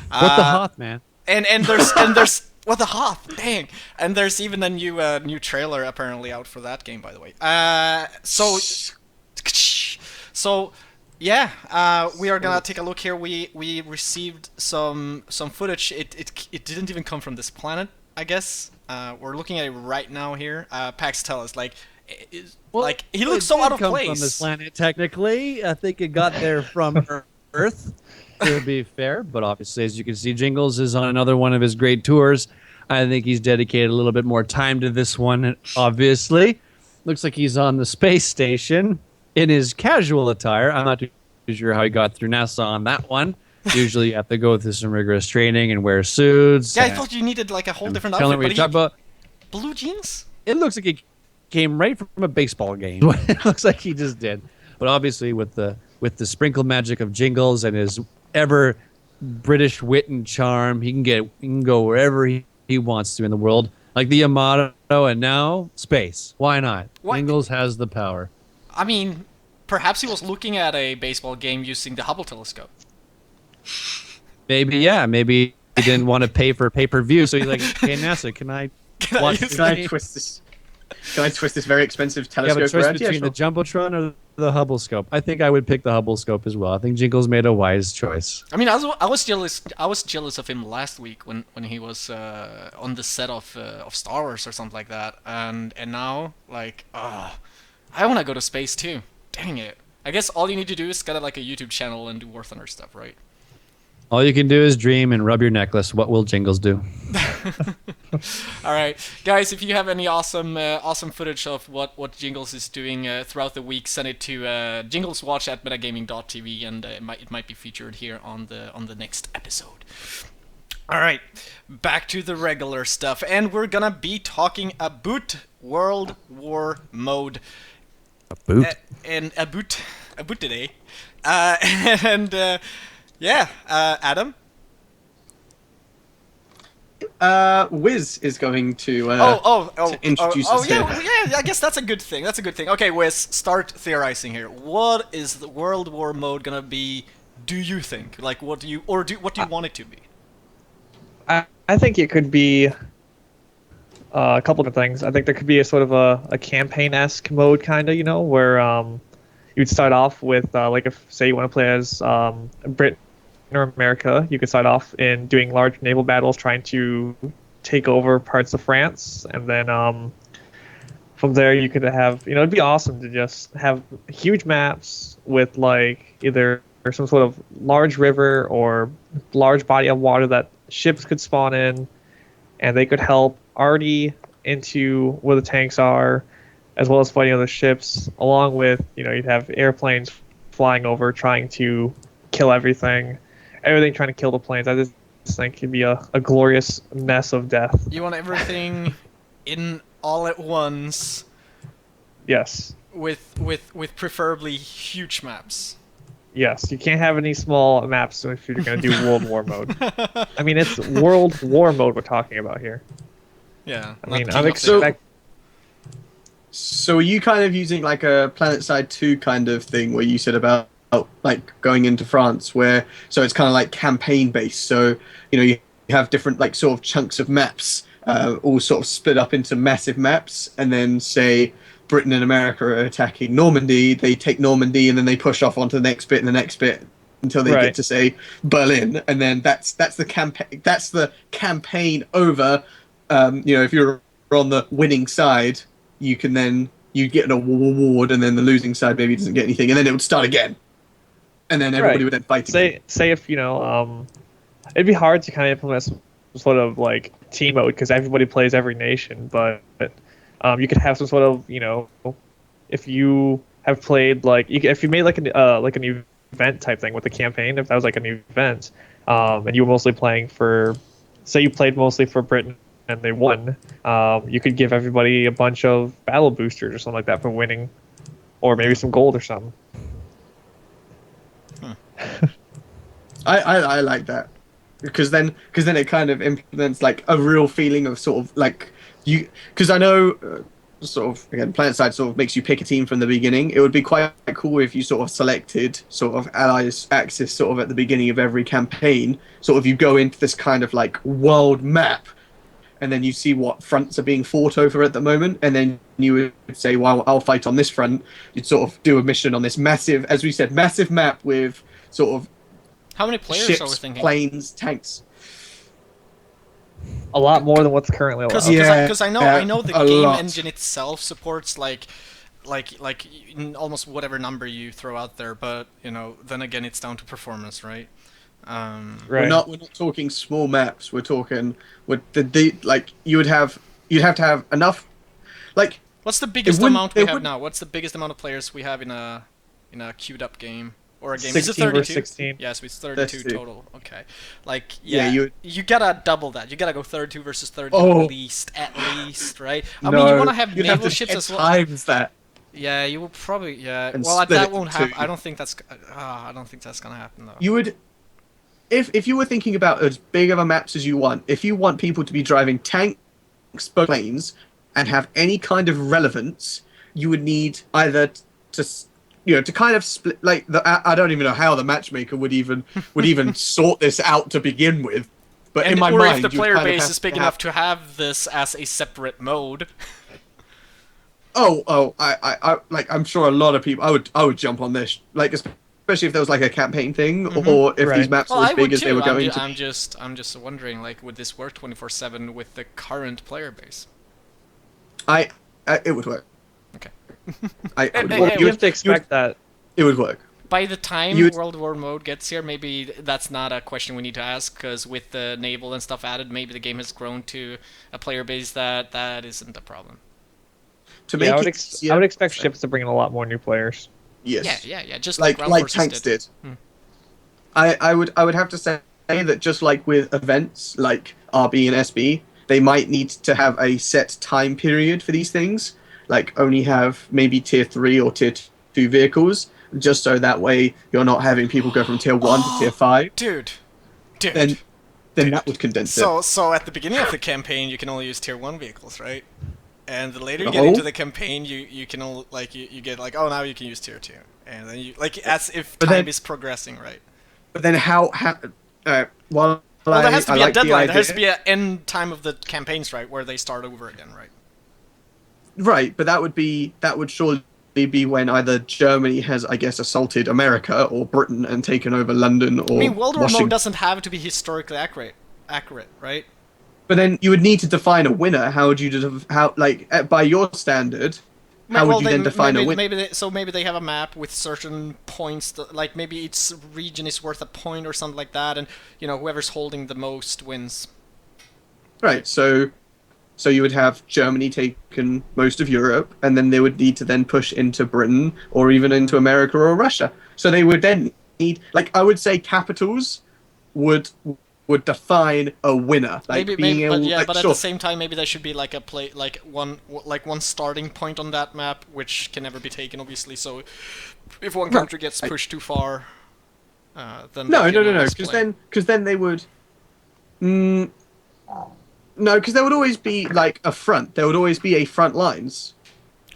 What the Hoth, man? And there's what the Hoth? Dang. And there's even a new trailer apparently out for that game, by the way. So yeah, we are gonna take a look here. We received some footage. It didn't even come from this planet, I guess. We're looking at it right now here. Pax, tell us, he looks so out of place. From this planet, technically, I think it got there from Earth. To be fair, but obviously, as you can see, Jingles is on another one of his great tours. I think he's dedicated a little bit more time to this one. Obviously, looks like he's on the space station in his casual attire. I'm not too sure how he got through NASA on that one. Usually, you have to go through some rigorous training and wear suits. Yeah, I thought you needed like a whole different outfit. But blue jeans? It looks like he came right from a baseball game. It looks like he just did. But obviously, with the sprinkle magic of Jingles and his ever British wit and charm, he can go wherever he wants to in the world, like the Yamato, and now space. Why not? Jingles has the power. I mean, perhaps he was looking at a baseball game using the Hubble telescope. Maybe, yeah. Maybe he didn't want to pay for pay-per-view, so he's like, "Hey NASA, can I twist this? Can I twist this very expensive telescope around? Yeah, between sure. the Jumbotron or the Hubble scope? I think I would pick the Hubble scope as well. I think Jingles made a wise choice. I mean, I was jealous of him last week when he was on the set of Star Wars or something like that, and now I want to go to space too. Dang it! I guess all you need to do is get like a YouTube channel and do War Thunder stuff, right? All you can do is dream and rub your necklace. What will Jingles do? All right, guys, if you have any awesome footage of what Jingles is doing throughout the week, send it to Jingles Watch at Metagamingtv, and it might be featured here on the next episode. All right, back to the regular stuff, and we're gonna be talking about World War Mode. About today, yeah, Adam. Wiz is going to introduce us here. Yeah, I guess that's a good thing. Okay, Wiz, start theorizing here. What is the World War Mode gonna be? Do you think? Like, what do you want it to be? I think it could be a couple of things. I think there could be a sort of a campaign-esque mode, kind of, where you'd start off with if say you want to play as Britain or America, you could start off in doing large naval battles, trying to take over parts of France, and then from there you could have, it'd be awesome to just have huge maps with either some sort of large river or large body of water that ships could spawn in, and they could help arty into where the tanks are, as well as fighting other ships, along with, you'd have airplanes flying over trying to kill everything trying to kill the planes. I just think it'd be a glorious mess of death. You want everything in all at once? Yes. With preferably huge maps. Yes, you can't have any small maps if you're going to do World War mode. I mean, it's World War mode we're talking about here. Yeah. I mean, I'm expecting... So are you kind of using like a PlanetSide 2 kind of thing where you said about going into France, so it's kind of like campaign based, so you have different sort of chunks of maps all sort of split up into massive maps, and then say Britain and America are attacking Normandy, they take Normandy and then they push off onto the next bit and the next bit until they get to say Berlin, and then that's the campaign over. If you're on the winning side, you can then you'd get an award, and then the losing side maybe doesn't get anything, and then it would start again, and then everybody would then fight again. Say if it'd be hard to kind of implement some sort of like team mode because everybody plays every nation, but you could have some sort of if you have played like if you made like an event type thing with the campaign, if that was like an event, and you were mostly playing for, say you played mostly for Britain and they won, you could give everybody a bunch of battle boosters or something like that for winning, or maybe some gold or something. I like that because then it kind of implements like a real feeling of sort of like you, because I know sort of again PlanetSide sort of makes you pick a team from the beginning. It would be quite cool if you sort of selected sort of Allies Axis sort of at the beginning of every campaign. Sort of you go into this kind of like world map, and then you see what fronts are being fought over at the moment, and then you would say, well, I'll fight on this front. You'd sort of do a mission on this massive, as we said, massive map with sort of how many players ships, are we thinking? planes, tanks. A lot more than what's currently allowed. Because I know the game lot. engine itself supports like almost whatever number you throw out there, but then again it's down to performance, right? Right. We're not talking small maps. We're talking with the like you'd have to have enough. Like, what's the biggest amount we have now? What's the biggest amount of players we have in a queued up game? Or a game. 16 is it 32? 16. Yes, it's 32 32. total. Okay. Like, you gotta double that. You gotta go 32 versus 32 at least, right? I no, mean, you wanna have you'd naval have to ships as well. times that. Yeah, you will probably. Yeah. And Well, split that it won't in happen. two. I don't think that's. I don't think that's gonna happen though. You would, if you were thinking about as big of a maps as you want, if you want people to be driving tanks, boat planes, and have any kind of relevance, you would need either to kind of split. Like I don't even know how the matchmaker would even sort this out to begin with. But in my or mind, if the you'd player kind of base have is big to enough to have this as a separate mode. I'm sure a lot of people. I would jump on this, like especially if there was like a campaign thing, or if these maps Well, were as I big would as too. they were going to. I'm just wondering, like, would this work 24/7 with the current player base? It would work. Okay. You have to expect that. It would work. By the time World War mode gets here, maybe that's not a question we need to ask, because with the naval and stuff added, maybe the game has grown to a player base that isn't a problem. To make I would expect ships to bring in a lot more new players. Yes. Yeah. Just like Ground Forces tanks did. I would have to say that just like with events like RB and SB, they might need to have a set time period for these things. Like only have maybe tier 3 or tier 2 vehicles, just so that way you're not having people go from tier 1 to tier 5. Dude. Then that would condense it. So at the beginning of the campaign, you can only use tier 1 vehicles, right? And the later you get into the campaign, you can only, like you get like, oh, now you can use tier 2, and then you like as if time is progressing, right? But then how well, there has to be a deadline. There has to idea. be an end time of the campaigns, right, where they start over again, right? Right, but that would surely be when either Germany has, I guess, assaulted America or Britain and taken over London or I mean, World War Washington. mode doesn't have to be historically accurate, right? But then you would need to define a winner. How would you by your standard? How would you then define a winner? Maybe they have a map with certain points. Like maybe each region is worth a point or something like that, and whoever's holding the most wins. Right. So you would have Germany taken most of Europe, and then they would need to then push into Britain or even into America or Russia. So they would then need, like, I would say capitals would define a winner. Like But at the same time, maybe there should be like one starting point on that map, which can never be taken, obviously. So if one country gets pushed too far, then no, because then they would. No, because there would always be like a front. There would always be a front lines.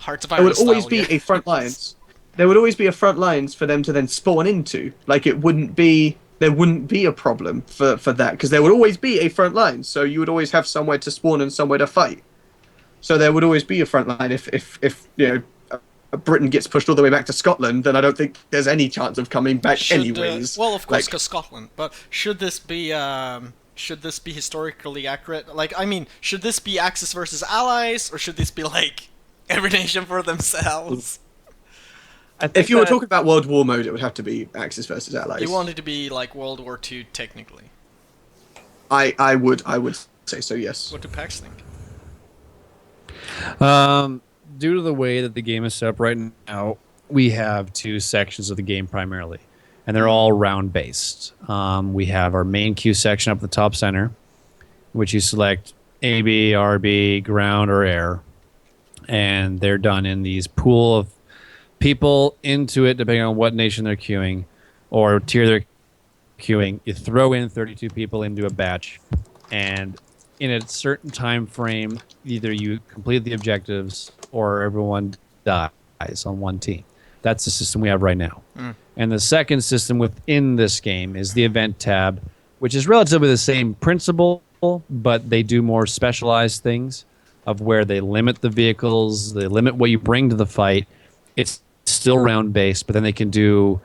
Hearts of There Iron would always style, be yeah. a front lines. There would always be a front lines for them to then spawn into. Like there wouldn't be a problem for that, because there would always be a front line. So you would always have somewhere to spawn and somewhere to fight. So there would always be a front line. If Britain gets pushed all the way back to Scotland, then I don't think there's any chance of coming back anyways. Well, of course, because Scotland. But should this be historically accurate? Like, I mean, should this be Axis versus Allies, or should this be like Every nation for themselves. I think If you were that- talking about World War mode, it would have to be Axis versus Allies. You want it to be like World War II, technically. I would say so. Yes. What do PAX think? Due to the way that the game is set up right now, we have two sections of the game primarily, and they're all round based. We have our main queue section up at the top center, which you select AB, RB, ground, or air, and they're done in these pool of people into it depending on what nation they're queuing or tier they're queuing. You throw in 32 people into a batch, and in a certain time frame, either you complete the objectives or everyone dies on one team. That's the system we have right now. And the second system within this game is the event tab, which is relatively the same principle, but they do more specialized things of where they limit the vehicles, they limit what you bring to the fight. It's still round based, but then they can do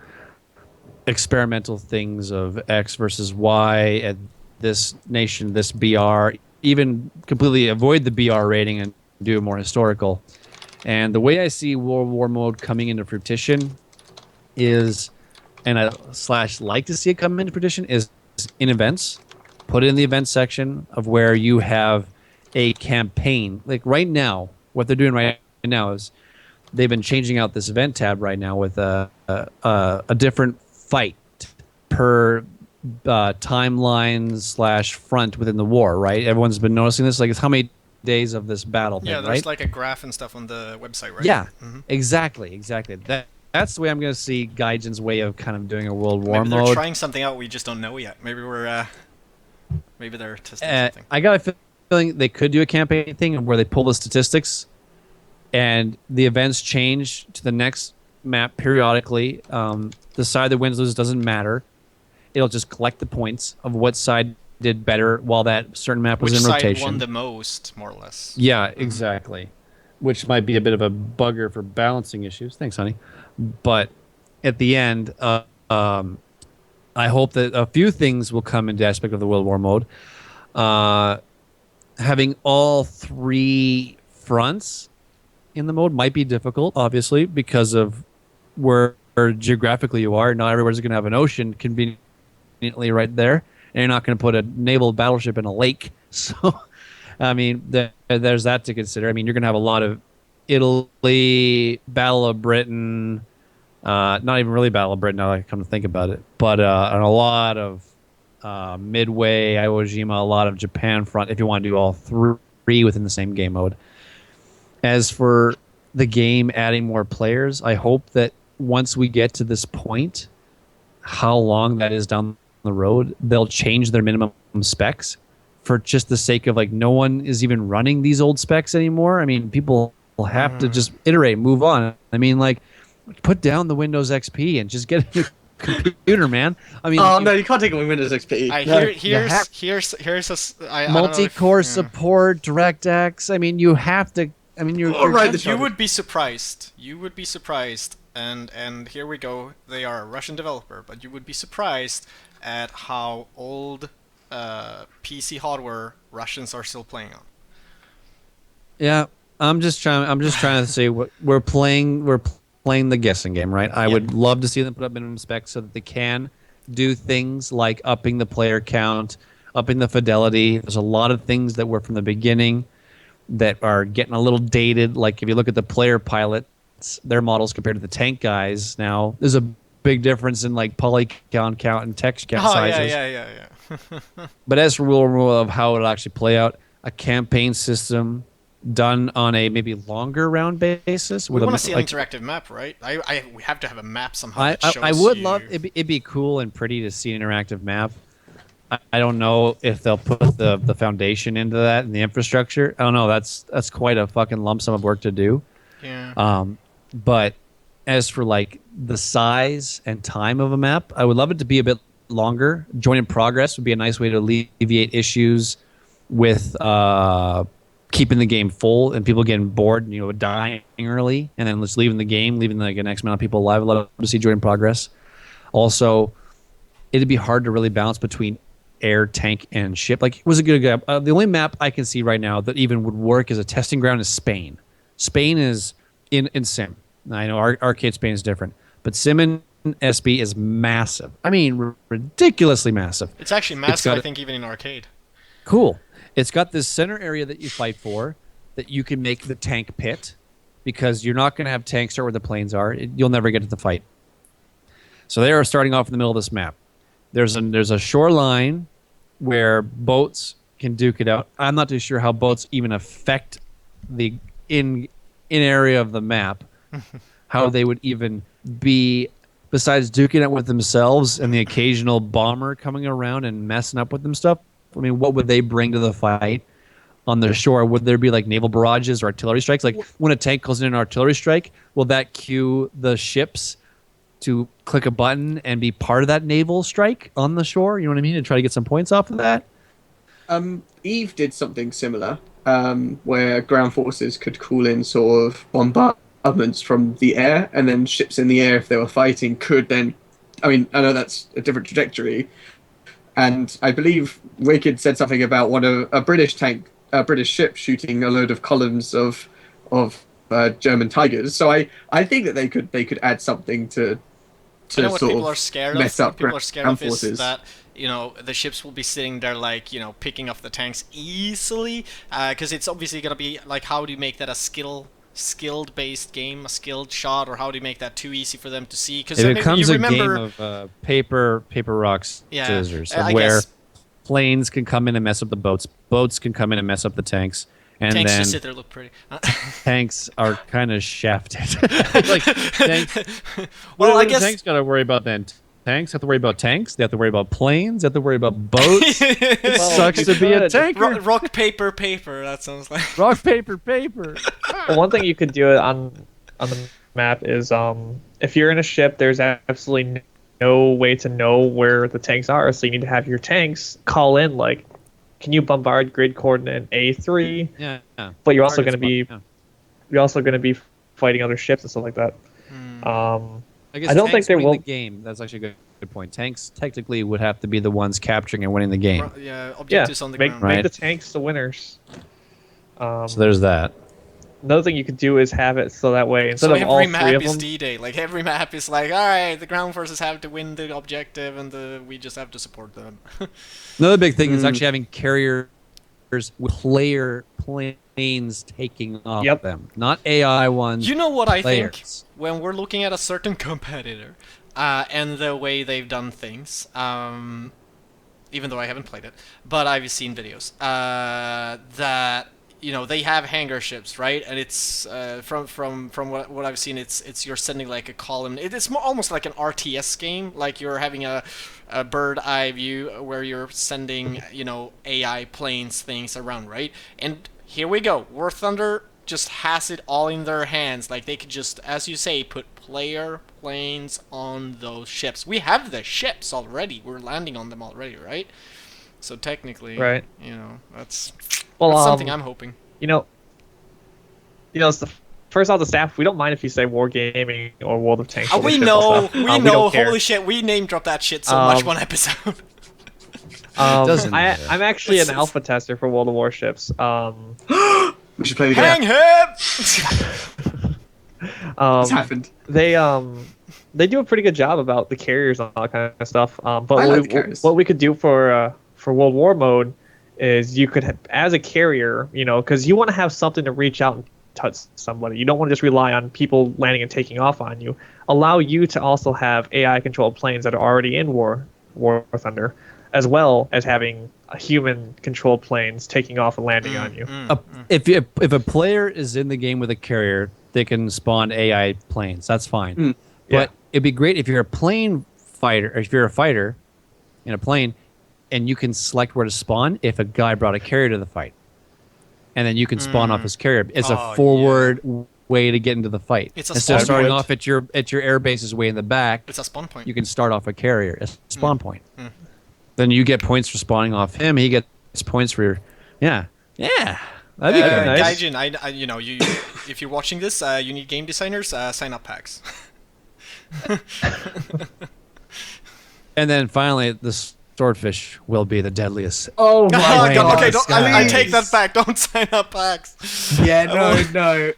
experimental things of X versus Y at this nation, this BR, even completely avoid the BR rating and do more historical. And the way I see World War mode coming into fruition is, and I / like to see it come into fruition, is in events. Put it in the event section of where you have a campaign. Like right now, what they're doing right now is they've been changing out this event tab right now with a different fight per timeline / front within the war, right? Everyone's been noticing this. Like, it's how many days of this battle thing, Yeah, right? there's like a graph and stuff on the website, right? Yeah, Mm-hmm. exactly. That's the way I'm going to see Gaijin's way of kind of doing a World War Maybe they're mode. trying something out we just don't know yet. Maybe maybe they're testing something. I got a feeling they could do a campaign thing where they pull the statistics and the events change to the next map periodically. The side that wins loses doesn't matter. It'll just collect the points of what side did better while that certain map was Which in side rotation. won the most, more or less? Yeah, exactly. Which might be a bit of a bugger for balancing issues. Thanks, honey. But at the end, I hope that a few things will come into aspect of the World War mode. Having all three fronts in the mode might be difficult, obviously, because of where geographically you are. Not everywhere's going to have an ocean conveniently right there. And you're not going to put a naval battleship in a lake. So, I mean, there's that to consider. I mean, you're going to have a lot of Italy, Battle of Britain, not even really Battle of Britain now that I come to think about it, but and a lot of Midway, Iwo Jima, a lot of Japan front if you want to do all three within the same game mode. As for the game adding more players, I hope that once we get to this point, how long that is down the road, they'll change their minimum specs for just the sake of, like, no one is even running these old specs anymore. I mean, people will have to just iterate, move on. I mean, like, put down the Windows XP and just get a new computer, man. I mean, Oh no, you can't take away Windows XP. Here's I don't know if- multi-core yeah. support, DirectX. I mean, you have to. I mean, you're. All right, You would be surprised. You would be surprised. And here we go. They are a Russian developer, but you would be surprised at how old PC hardware Russians are still playing on. Yeah, I'm just trying to say what we're playing. We're playing the guessing game, right? I would love to see them put up minimum specs so that they can do things like upping the player count, upping the fidelity. There's a lot of things that were from the beginning that are getting a little dated. Like if you look at the player pilots, their models compared to the tank guys now, there's a big difference in like polygon count and text count sizes. Yeah. But as for rule of how it'll actually play out, a campaign system done on a maybe longer round basis. We want to see an interactive map, right? We have to have a map somehow. That shows I would you. love it'd be cool and pretty to see an interactive map. I don't know if they'll put the foundation into that and the infrastructure. I don't know. That's quite a fucking lump sum of work to do. Yeah. But as for like the size and time of a map, I would love it to be a bit longer. Join in progress would be a nice way to alleviate issues with keeping the game full and people getting bored, dying early and then just leaving the game, leaving like an X amount of people alive. I'd love to see join in progress. Also, it'd be hard to really balance between air, tank, and ship. Like, it was a good example. The only map I can see right now that even would work as a testing ground is Spain. Spain is in Sim. I know arcade Spain is different, but Sim in SB is massive. I mean, ridiculously massive. It's actually massive, I think, even in arcade. Cool. It's got this center area that you fight for, that you can make the tank pit, because you're not going to have tanks start where the planes are. You'll never get to the fight. So they are starting off in the middle of this map. There's a shoreline where boats can duke it out. I'm not too sure how boats even affect the in area of the map, how they would even be, besides duking it with themselves and the occasional bomber coming around and messing up with them stuff. I mean, what would they bring to the fight on the shore? Would there be like naval barrages or artillery strikes? Like when a tank calls in an artillery strike, will that cue the ships to click a button and be part of that naval strike on the shore? You know what I mean? And try to get some points off of that? Eve did something similar, where ground forces could call in sort of bombardments from the air, and then ships in the air, if they were fighting, could then... I mean, I know that's a different trajectory, and I believe Wicked said something about a British ship shooting a load of columns of German Tigers. So I think that they could add something to You know what sort people of are scared mess of? up People are scared ground of is forces. that, you know, the ships will be sitting there like, you know, picking off the tanks easily, because it's obviously going to be like, how do you make that a skilled based game, a skilled shot, or how do you make that too easy for them to see? Because It becomes a game of paper, rocks, scissors, I where guess planes can come in and mess up the boats can come in and mess up the tanks, and tanks then just sit there, look pretty. tanks are kind of shafted. Like tanks, Well, I what do guess tanks got to worry about then? Tanks have to worry about tanks. They have to worry about planes. They have to worry about boats. It sucks to be a tanker. rock, paper, paper. That sounds like Rock, paper, paper. Well, one thing you could do on the map is if you're in a ship, there's absolutely no way to know where the tanks are, so you need to have your tanks call in like, can you bombard grid coordinate A3? Yeah. But you're also going to be fighting other ships and stuff like that. I guess I don't think tanks there winning will. the game. That's actually a good point. Tanks technically would have to be the ones capturing and winning the game. yeah, objectives on the make ground. Right. the tanks the winners. So there's that. Another thing you could do is have it so that way instead So of all every three map of is them. D-Day. Like every map is like, all right, the ground forces have to win the objective, and we just have to support them. Another big thing is actually having carriers with player planes taking off them, not AI ones. You know what I think? players. When we're looking at a certain competitor, and the way they've done things, even though I haven't played it, but I've seen videos, that, you know, they have hangar ships, right? And it's from what I've seen, it's you're sending like a column. It's more almost like an RTS game, like you're having a bird eye view where you're sending, you know, AI planes things around, right? And here we go. War Thunder just has it all in their hands. Like they could just, as you say, put player planes on those ships. We have the ships already. We're landing on them already, right? So technically, Right. you know, that's something I'm hoping. You know, it's first off the staff. We don't mind if you say Wargaming or World of Tanks. We shit know, stuff. we don't know. care. Holy shit, we name dropped that shit so much one episode. Doesn't matter. I'm actually an alpha tester for World of Warships. We should play the game. Hang him! It's happened. They do a pretty good job about the carriers and all that kind of stuff. But I like the carriers. what we could do for World War mode is you could, as a carrier, you know, because you want to have something to reach out and touch somebody. You don't want to just rely on people landing and taking off on you. Allow you to also have AI-controlled planes that are already in War Thunder, as well as having human-controlled planes taking off and landing on you. If a player is in the game with a carrier, they can spawn AI planes. That's fine. But it'd be great if you're a plane fighter, or if you're a fighter in a plane, and you can select where to spawn if a guy brought a carrier to the fight. And then you can spawn off his carrier. It's a forward way to get into the fight. It's a Instead of spawn starting point. off at your air bases way in the back, It's a spawn point. you can start off a carrier, a spawn point. Then you get points for spawning off him. He gets points for that'd be good. nice. Gaijin, I you know, if you're watching this, you need game designers, sign up packs. And then finally, the Swordfish will be the deadliest. Oh my God, god. okay, I please. take that back. Don't sign up packs. Yeah, no.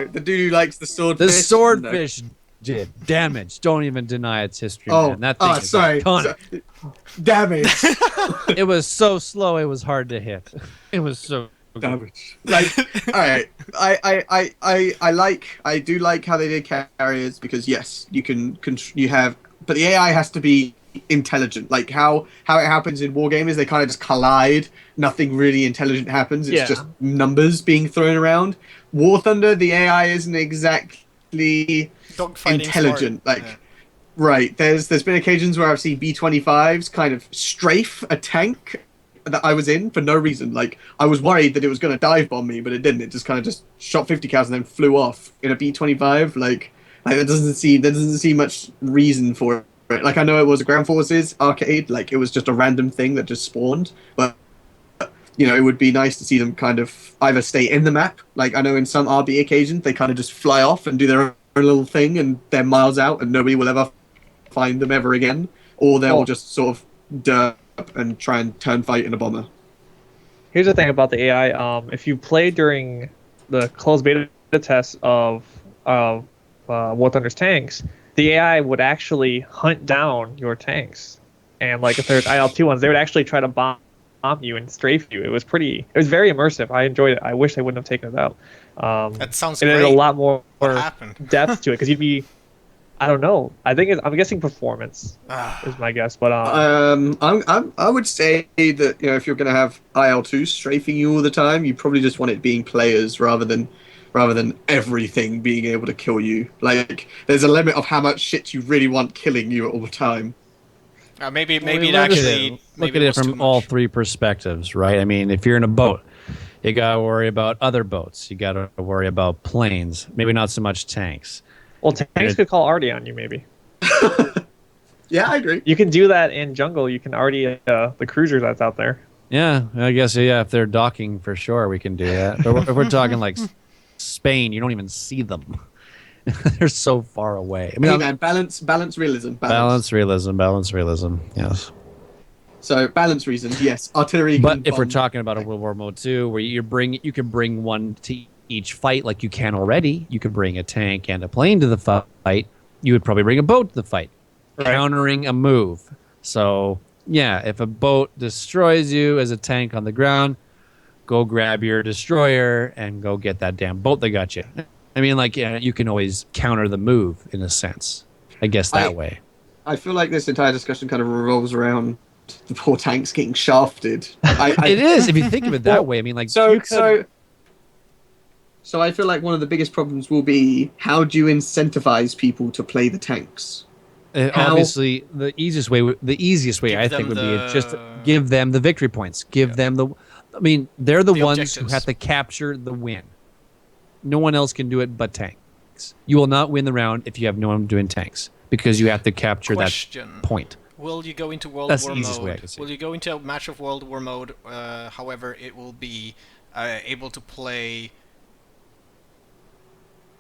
The dude who likes the swordfish. The swordfish did damage. Don't even deny its history, Oh, man. That thing is sorry. iconic. Damage. It was so slow. It was hard to hit. It was so good. Damage. Like, all right. I do like how they did carriers because yes, you have, but the AI has to be intelligent. Like how it happens in war games, they kind of just collide. Nothing really intelligent happens. It's just numbers being thrown around. War Thunder, the AI isn't exactly intelligent. Smart. Like, right. There's been occasions where I've seen B-25s kind of strafe a tank that I was in for no reason. Like, I was worried that it was going to dive bomb me, but it didn't. It just kind of just shot 50 cows and then flew off in a B-25. Like that doesn't seem much reason for it. Like, I know it was a Ground Forces arcade. Like, it was just a random thing that just spawned. But, you know, it would be nice to see them kind of either stay in the map. Like, I know in some RB occasions, they kind of just fly off and do their own little thing and they're miles out and nobody will ever find them ever again. Or they'll just sort of derp and try and turn fight in a bomber. Here's the thing about the AI. If you play during the closed beta test of War Thunder's tanks, the AI would actually hunt down your tanks. And like if there's IL-2 ones, they would actually try to bomb you and strafe you. It was very immersive. I enjoyed it. I wish they wouldn't have taken it out. That sounds it great. had a lot more happened? depth to it because you'd be, I don't know. I'm guessing performance is my guess, but I would say that, you know, if you're going to have IL-2 strafing you all the time, you probably just want it being players rather than everything being able to kill you. Like, there's a limit of how much shit you really want killing you all the time. Maybe Look it at actually look at it from all three perspectives, right? I mean, if you're in a boat, you gotta worry about other boats. You gotta worry about planes. Maybe not so much tanks. well, tanks could call Artie on you maybe. Yeah, I agree. You can do that in jungle. You can already the cruisers that's out there. Yeah, I guess if they're docking for sure, we can do that. But if we're talking like Spain, you don't even see them. They're so far away. I mean, Hey man, balance realism. balance realism. Yes. So balance reasons, yes. Artillery. But if we're talking about a World War Mode 2, where you can bring one to each fight like you can already. You could bring a tank and a plane to the fight. You would probably bring a boat to the fight, countering a move. So yeah, if a boat destroys you as a tank on the ground, go grab your destroyer and go get that damn boat that got you. I mean, like, you can always counter the move in a sense. I guess that way. I feel like this entire discussion kind of revolves around the poor tanks getting shafted. It is, if you think of it that way. I mean, like, So I feel like one of the biggest problems will be, how do you incentivize people to play the tanks? obviously, the easiest way I think would be just give them the victory points. Give them the. I mean, they're the ones objectives. who have to capture the win. No one else can do it but tanks. You will not win the round if you have no one doing tanks because you have to capture that point. Will you go into World War mode? Will you go into a match of World War mode? However, it will be able to play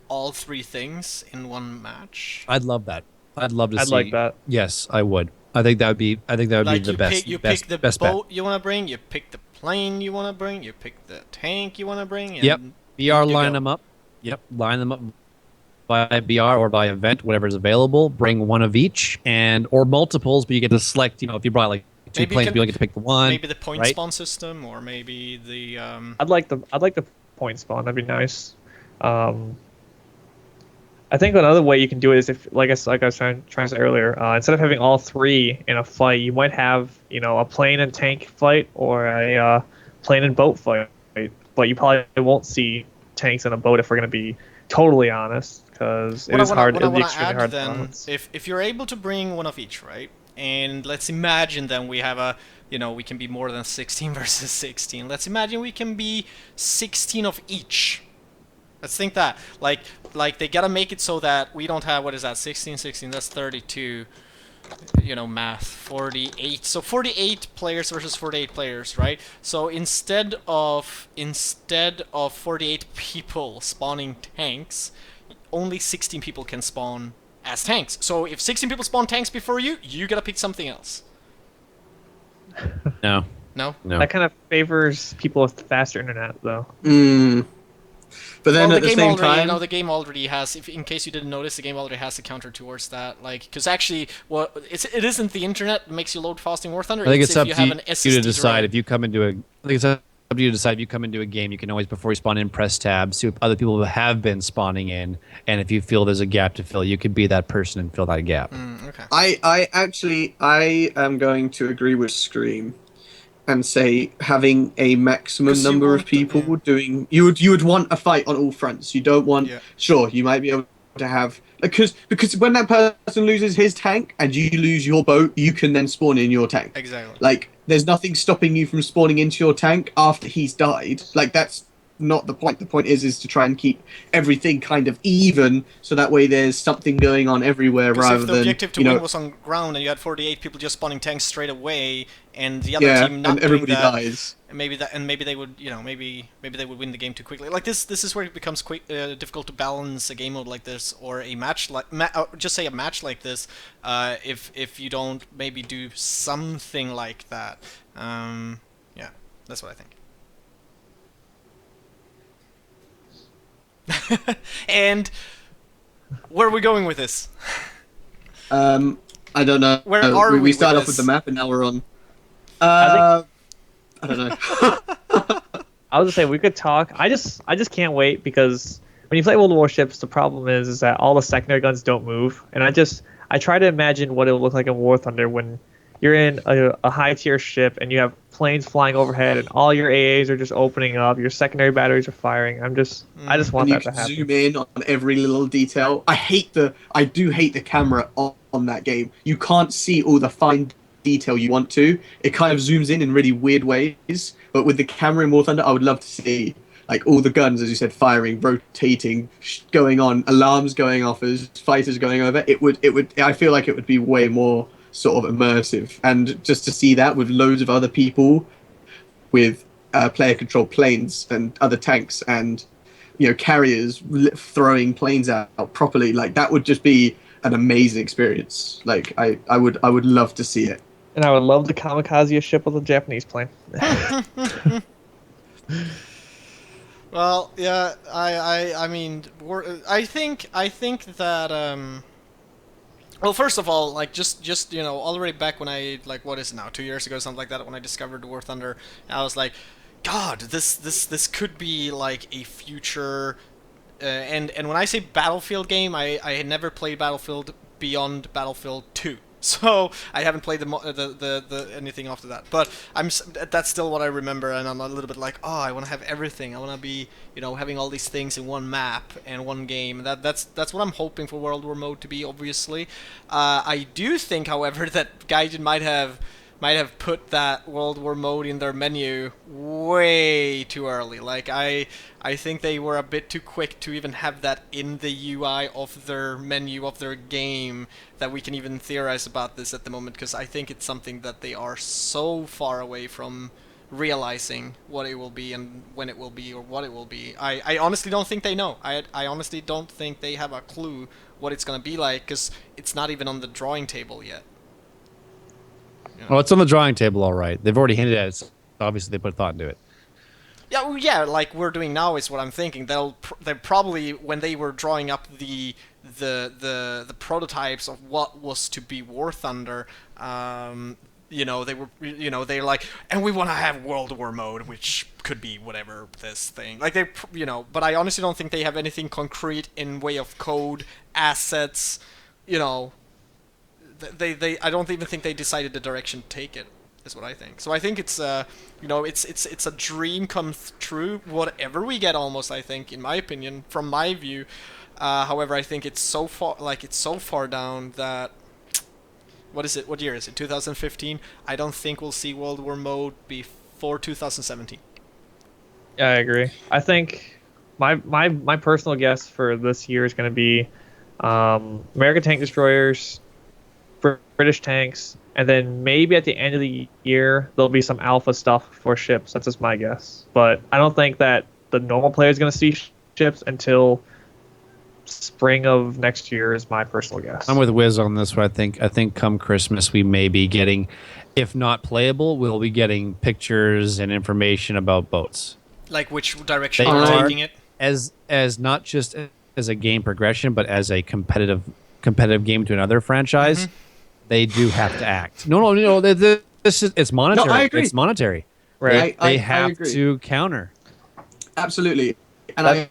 all three things in one match. I'd love that. I'd love to see. I'd like that. Yes, I would. I think that would be. I think that would Like be the best. You best, pick the best boat bet. you want to bring. You pick the plane you want to bring. You pick the tank you want to bring. And Yep. BR line go. them up. Yep. Line them up by BR or by event, whatever is available. Bring one of each or multiples, but you get to select. You know, if you brought like two Maybe planes, you only get to pick the one. Maybe the point right? spawn system, or maybe the. I'd like the point spawn. That'd be nice. I think another way you can do it is if, like I was trying to say earlier, instead of having all three in a fight, you might have a plane and tank fight or a plane and boat fight. But you probably won't see tanks in a boat if we're going to be totally honest, because it is hard. It'd be extremely hard to balance. If you're able to bring one of each, right? And let's imagine then we have we can be more than 16 versus 16. Let's imagine we can be 16 of each. Let's think that. Like they gotta make it so that we don't have, what is that, 16, that's 32. Math, 48. So 48 players versus 48 players, right? So instead of 48 people spawning tanks, only 16 people can spawn as tanks. So if 16 people spawn tanks before you, you gotta pick something else. No, No. no. That kind of favors people with faster internet, though. But then Well, at the game same already, time, the game already has. If in case you didn't notice, the game already has a counter towards that. Like, because actually, it isn't the internet that makes you load fast in War Thunder. I think it's if up you to have you an to SSD decide drive. if you come into a. I think it's up to you to decide if you come into a game. You can always, before you spawn in, press tab, see if other people have been spawning in, and if you feel there's a gap to fill, you could be that person and fill that gap. Okay. I am going to agree with Scream and say having a maximum 'Cause you number of want- people yeah. doing you would want a fight on all fronts. You don't want Yeah. sure you might be able to have because when that person loses his tank and you lose your boat, you can then spawn in your tank. Exactly. Like there's nothing stopping you from spawning into your tank after he's died. Like that's not the point. The point is to try and keep everything kind of even, so that way there's something going on everywhere Because rather if the than objective to win was on ground and you had 48 people just spawning tanks straight away, and the other team not and everybody doing that, dies. and maybe they would, maybe they would win the game too quickly. Like this is where it becomes difficult to balance a game mode like this or a match like just say a match like this. If you don't maybe do something like that, yeah, that's what I think. And where are we going with this? I don't know. Where are we we with started off this? with the map and now we're on. I I don't know. I was gonna say we could talk. I just can't wait because when you play World of Warships, the problem is that all the secondary guns don't move, and I try to imagine what it would look like in War Thunder when you're in a high tier ship and you have planes flying overhead and all your AAs are just opening up, your secondary batteries are firing. I just want And you that to can happen. zoom in on every little detail. I do hate the camera on that game. You can't see all the fine detail you want to. It kind of zooms in really weird ways. But with the camera in War Thunder, I would love to see like all the guns, as you said, firing, rotating, going on, alarms going off as fighters going over. It would. I feel like it would be way more sort of immersive, and just to see that with loads of other people, with player controlled planes and other tanks and carriers throwing planes out properly, like that would just be an amazing experience. Like I would love to see it. And I would love to kamikaze a ship with a Japanese plane. Well, yeah, I mean, I think that well, first of all, like just already back when I what is it now, 2 years ago, something like that, when I discovered War Thunder, I was like, God, this could be like a future. And when I say Battlefield game, I had never played Battlefield beyond Battlefield 2. So I haven't played the anything after that, but that's still what I remember, and I'm a little bit like, oh, I want to have everything. I want to be, having all these things in one map and one game. That's what I'm hoping for World War Mode to be. Obviously, I do think, however, that Gaijin might have put that World War Mode in their menu way too early. Like I think they were a bit too quick to even have that in the UI of their menu of their game, that we can even theorize about this at the moment, because I think it's something that they are so far away from realizing what it will be and when it will be or what it will be. I honestly don't think they know. I honestly don't think they have a clue what it's going to be like, because it's not even on the drawing table yet. Well, it's on the drawing table, all right. They've already hinted at it. So obviously, they put thought into it. Yeah, well, yeah, like we're doing now is what I'm thinking. They're probably, when they were drawing up the prototypes of what was to be War Thunder, they were, they're like, and we want to have World War Mode, which could be whatever this thing. Like but I honestly don't think they have anything concrete in way of code, assets, I don't even think they decided the direction to take it, is what I think. So I think it's it's a dream come true, whatever we get, almost, I think, in my opinion, from my view. However, I think it's so far down that, what year is it? 2015? I don't think we'll see World War Mode before 2017. Yeah, I agree. I think my personal guess for this year is going to be American tank destroyers, British tanks, and then maybe at the end of the year there'll be some alpha stuff for ships. That's just my guess. But I don't think that the normal player is going to see ships until spring of next year is my personal guess. I'm with Wiz on this one. I think come Christmas we may be getting, if not playable, we'll be getting pictures and information about boats. Like which direction They we're are taking it. as not just as a game progression, but as a competitive game to another franchise. They do have to act. No. This is it's monetary. No, I agree. It's monetary. Right. They I have agree. to counter. Absolutely, and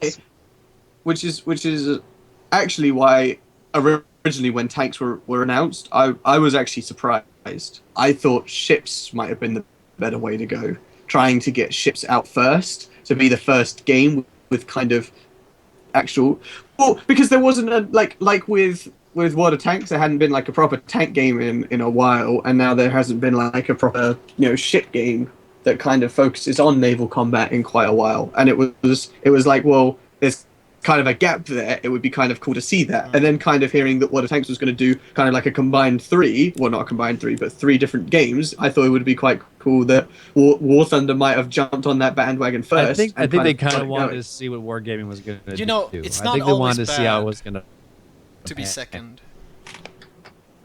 which is actually why originally when tanks were announced, I was actually surprised. I thought ships might have been the better way to go, trying to get ships out first to be the first game with kind of actual. Well, because there wasn't a like with World of Tanks, there hadn't been like a proper tank game in a while, and now there hasn't been like a proper ship game that kind of focuses on naval combat in quite a while. And it was like, well, there's kind of a gap there. It would be kind of cool to see that. And then kind of hearing that World of Tanks was going to do kind of like a combined three, well, not a combined three, but three different games, I thought it would be quite cool that War Thunder might have jumped on that bandwagon first. I think they kind got of it wanted going. to see what wargaming was going to do. It's I not think they always wanted to see how bad it was going to be second.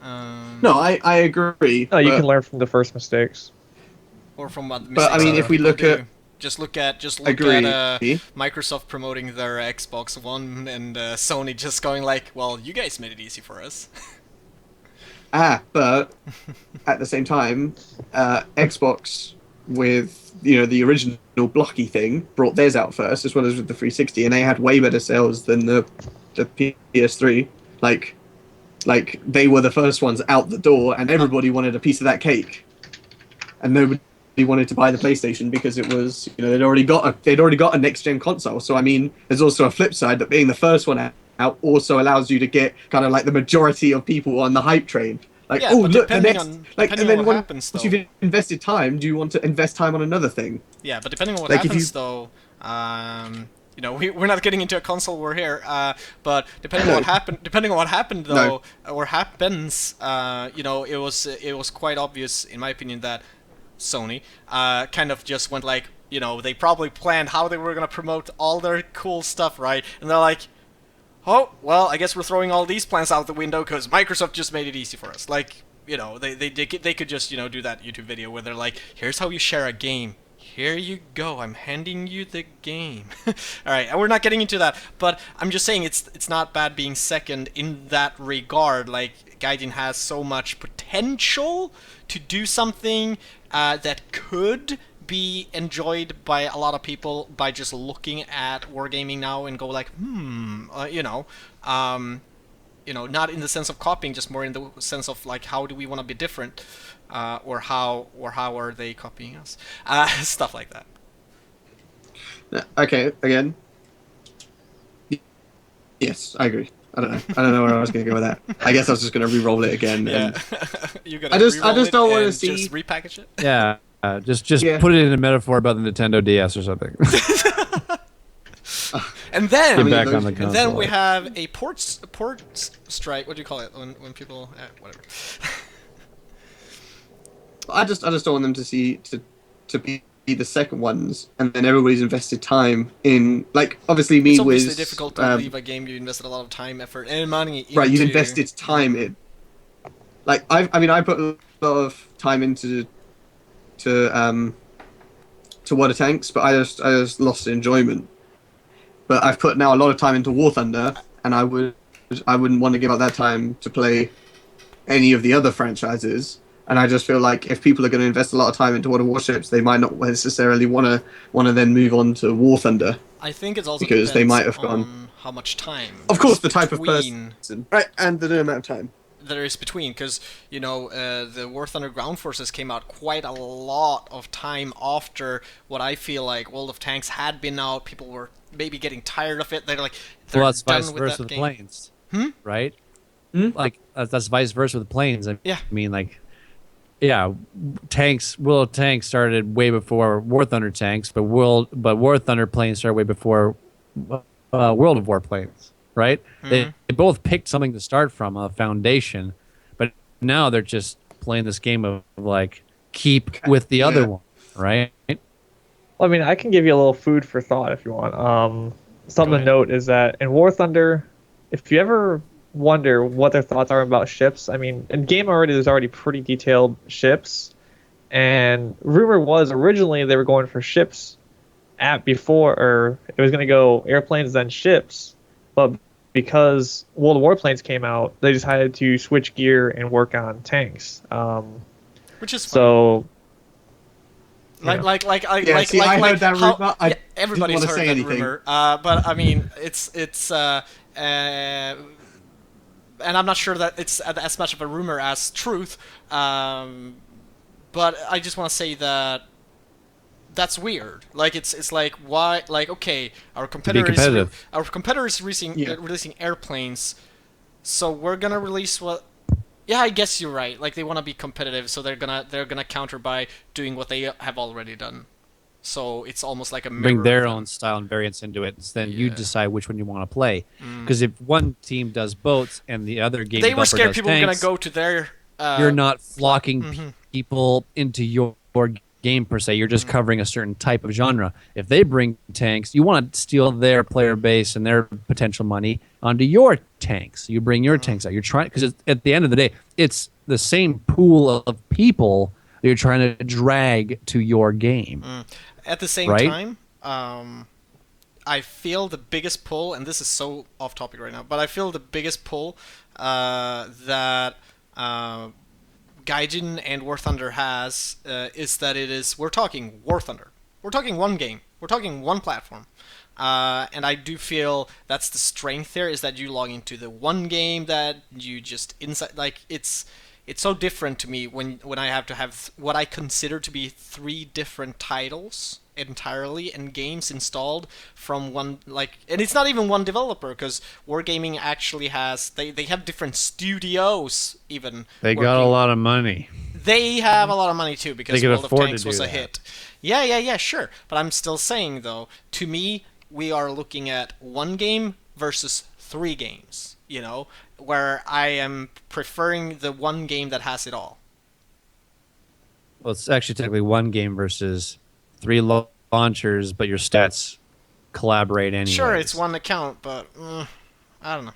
No, I agree. No, you but- can learn from the first mistakes. Or from what But, I mean, mistakes if we other look people at- do. Just look at Agree. Microsoft promoting their Xbox One and Sony just going like, well, you guys made it easy for us. But at the same time, Xbox with the original blocky thing brought theirs out first, as well as with the 360, and they had way better sales than the PS3. Like they were the first ones out the door, and everybody wanted a piece of that cake, and nobody wanted to buy the PlayStation because it was they'd already got a next gen console. So I mean, there's also a flip side that being the first one out also allows you to get kind of like the majority of people on the hype train. Like, Yeah, oh but look, the depending next on- like, depending and then on what happens, once though. you've invested time, do you want to invest time on another thing? Yeah, but depending on what Like, if happens, though, we're not getting into a console war here. But depending on what happened, though, or happens, it was quite obvious, in my opinion, that Sony kind of just went like, they probably planned how they were gonna promote all their cool stuff, right? And they're like, oh, well, I guess we're throwing all these plans out the window because Microsoft just made it easy for us. Like, they could just, do that YouTube video where they're like, here's how you share a game. Here you go, I'm handing you the game. Alright, and we're not getting into that, but I'm just saying it's not bad being second in that regard. Like, Gaijin has so much potential to do something that could be enjoyed by a lot of people by just looking at wargaming now and go like, not in the sense of copying, just more in the sense of like, how do we want to be different, or how are they copying us, stuff like that. Okay, again. Yes, I agree. I don't know where I was going to go with that. I guess I was just going to re-roll it again. Yeah, And you gotta I just re-roll it don't wanna and see- just repackage it. Yeah, just Yeah. put it in a metaphor about the Nintendo DS or something. And then, Get back on the and then console. we have a port strike. What do you call it when people whatever? I just don't want them to be the second ones, and then everybody's invested time in, like, obviously me It's obviously was difficult to leave a game you invested a lot of time, effort, and money into. right. You invested time in. Like I put a lot of time into World of Tanks, but I just lost the enjoyment. But I've put now a lot of time into War Thunder, and I wouldn't want to give up that time to play any of the other franchises. And I just feel like if people are going to invest a lot of time into World of Warships, they might not necessarily want to then move on to War Thunder. I think it's also because they might have on gone- how much time. Of course, the there's type of between- person, right, and the amount of time. there is between, because the War Thunder Ground Forces came out quite a lot of time after what I feel like World of Tanks had been out. People were maybe getting tired of it. They're like, they're Well, that's done vice with versa that with game. planes, Hmm? right? Hmm? Like that's vice versa with planes. Yeah. I mean, like, yeah, tanks. World of Tanks started way before War Thunder tanks, but War Thunder planes started way before World of War planes, right? They both picked something to start from, a foundation, but now they're just playing this game of like keep with the other one, right? Well, I mean, I can give you a little food for thought if you want. Something Go to ahead. note is that in War Thunder, if you ever wonder what their thoughts are about ships, I mean, in game already there's already pretty detailed ships, and rumor was originally they were going for ships at before, or it was going to go airplanes then ships, but because World War planes came out, they decided to switch gear and work on tanks. Which is fine. So. I heard that rumor. I everybody's didn't want to heard say that anything. rumor. But I mean, it's and I'm not sure that it's as much of a rumor as truth. But I just want to say that that's weird. Like it's like, why? Like, okay, our competitors releasing airplanes, so we're gonna release what? Yeah, I guess you're right. Like, they want to be competitive, so they're gonna counter by doing what they have already done. So it's almost like a mirror Bring their of them. own style and variants into it. So then you decide which one you want to play. Because if one team does boats and the other game They were developer scared does people were gonna tanks, go to their. you're not flocking people into your game per se. You're just covering a certain type of genre. If they bring tanks, you want to steal their player base and their potential money onto your tanks. You bring your tanks out. You're trying, because at the end of the day, it's the same pool of people that you're trying to drag to your game. At the same time, I feel the biggest pull, and this is so off topic right now, but I feel the biggest pull that Gaijin and War Thunder has is that we're talking War Thunder. We're talking one game. We're talking one platform. And I do feel that's the strength there, is that you log into the one game that you just inside, like, it's so different to me when I have to have what I consider to be 3 different titles entirely and games installed from one, like, and it's not even one developer, because Wargaming actually has, they have different studios even. They got a lot of money. They have a lot of money too, because They can World of afford to Tanks do was a that. hit. Yeah, sure. But I'm still saying, though, to me, we are looking at one game versus 3 games, you know, where I am preferring the one game that has it all. Well, it's actually technically one game versus 3 launchers, but your stats collaborate anyway. Sure, it's one account, but I don't know.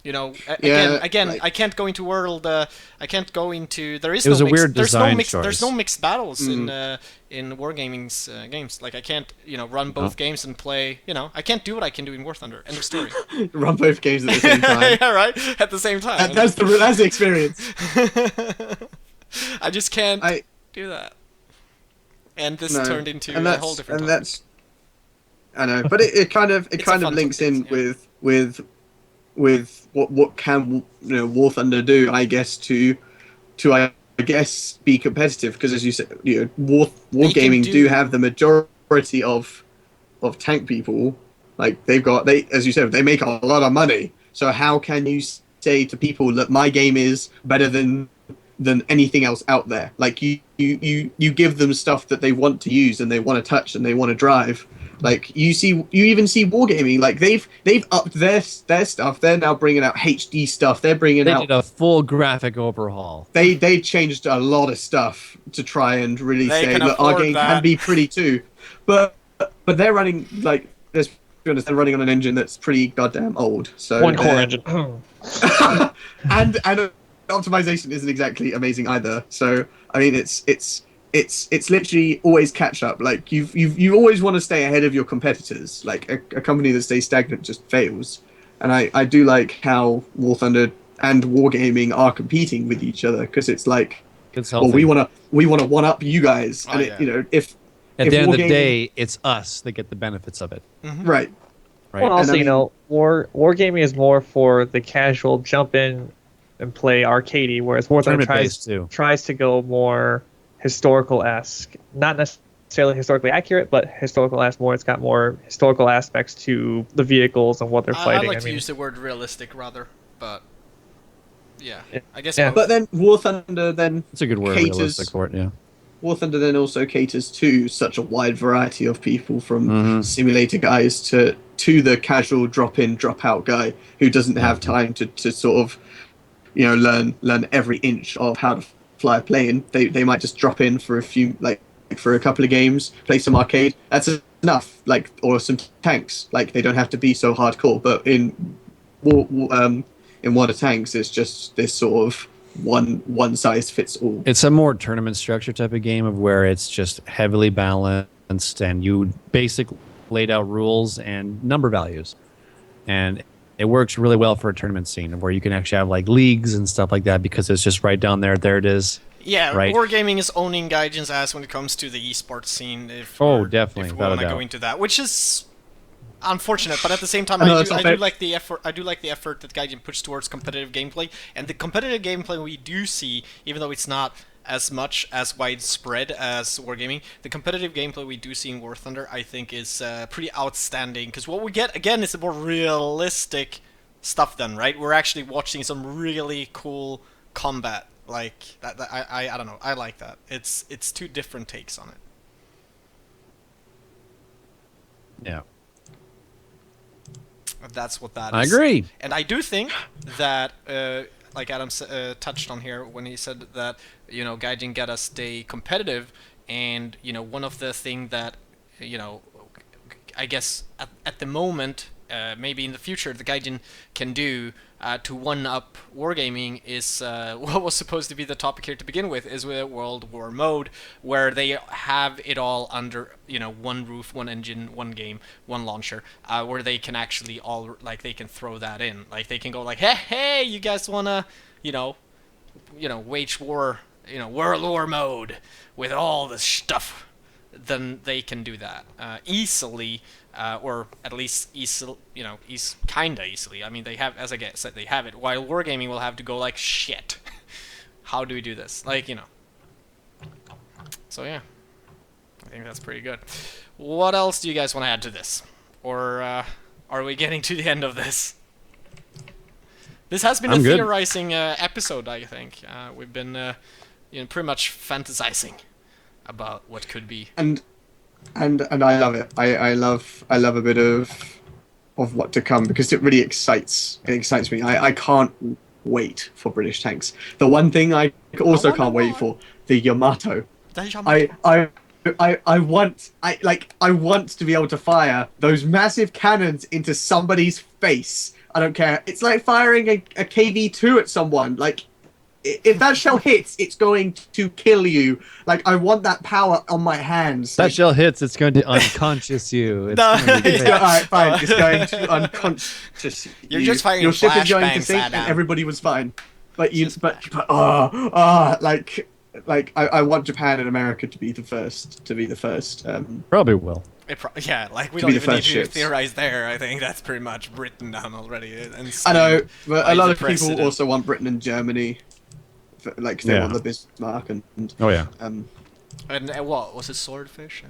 You know, Yeah, again, like- I can't go into World. I can't go into. There is It was no a mixed, weird there's no design mixed. There's no choice. mixed battles in Wargaming's games. Like, I can't, run both games and play. I can't do what I can do in War Thunder. End of story. Run both games at the same time. Yeah, right. At the same time. That's the experience. I just can't do that. And this turned into a whole different. And topic. that's. I know, but it kind of fun links topic, in yeah. with what can War Thunder do, I guess, to I guess be competitive, because as you said, Wargaming do have the majority of tank people. Like, as you said, they make a lot of money. So how can you say to people that my game is better than anything else out there? Like, you give them stuff that they want to use and they want to touch and they want to drive. Like, you even see Wargaming, like, they've upped their stuff. They're now bringing out HD stuff. They did a full graphic overhaul. They changed a lot of stuff to try and really say that our game can be pretty too. But they're running, like, let's be honest, they're running on an engine that's pretty goddamn old. So One core engine. and optimization isn't exactly amazing either. So I mean, it's literally always catch up. Like, you always want to stay ahead of your competitors. Like, a company that stays stagnant just fails. And I do like how War Thunder and Wargaming are competing with each other, because it's like, well, we want to one up you guys. And if at the end of the day, it's us that get the benefits of it. Right. Well, also, Wargaming is more for the casual jump in and play arcadey, whereas War Thunder tries to go more historical-esque. Not necessarily historically accurate, but historical-esque more. It's got more historical aspects to the vehicles and what they're fighting. I like to use the word realistic rather, but yeah. I guess. Yeah. But then War Thunder it's a good word, realistic for it, yeah. War Thunder then also caters to such a wide variety of people, from simulator guys to the casual drop-in, drop-out guy who doesn't have time to sort of, learn every inch of how to fly a plane. They might just drop in for a couple of games, play some arcade. That's enough. Like, or some tanks. Like, they don't have to be so hardcore. But in in World of Tanks, it's just this sort of one size fits all. It's a more tournament structure type of game of where it's just heavily balanced and you basically laid out rules and number values. And it works really well for a tournament scene where you can actually have like leagues and stuff like that because it's just right down there. There it is. Yeah, right. Wargaming is owning Gaijin's ass when it comes to the esports scene. Definitely. If we want to go into that, which is unfortunate, but at the same time, No, I it's not do fair. like the effort. I do like the effort that Gaijin puts towards competitive gameplay, and the competitive gameplay we do see, even though it's not as much as widespread as Wargaming, the competitive gameplay we do see in War Thunder, I think, is pretty outstanding. Because what we get again is a more realistic stuff. Then, right? We're actually watching some really cool combat. Like that I don't know. I like that. It's two different takes on it. Yeah. That's what that is. I agree. And I do think that, like Adam touched on here when he said that, Gaijin gotta stay competitive, and, one of the thing that, I guess at the moment, maybe in the future, the Gaijin can do to one-up wargaming is what was supposed to be the topic here to begin with, is with World War mode, where they have it all under, one roof, one engine, one game, one launcher, where they can actually they can throw that in. Like, they can go like, hey, you guys wanna, wage war, World War mode with all this stuff. Then they can do that easily, or at least kinda easily. I mean, they have, as I said, they have it. While Wargaming will have to go like, shit, how do we do this? Like, So yeah, I think that's pretty good. What else do you guys want to add to this, or are we getting to the end of this? This has been a theorizing episode, I think. We've been, pretty much fantasizing about what could be. And I love it. I love a bit of what to come, because it really excites me. I can't wait for British tanks. The one thing I also can't wait for, the Yamato. I want to be able to fire those massive cannons into somebody's face. I don't care. It's like firing a KV-2 at someone. Like, if that shell hits, it's going to kill you. Like, I want that power on my hands. That shell hits, it's going to unconscious you. It's alright, fine. It's going to unconscious you. You're just firing Your ship is going to flashbangs sink, at and them. everybody was fine. But I want Japan and America to be the first. Probably will. Yeah, like, we To don't be the even need first to ships. theorize there. I think that's pretty much written down already. And I know, by but a lot the of people president. also want Britain and Germany, like, they want the Bismarck and Oh yeah. And what was it, swordfish?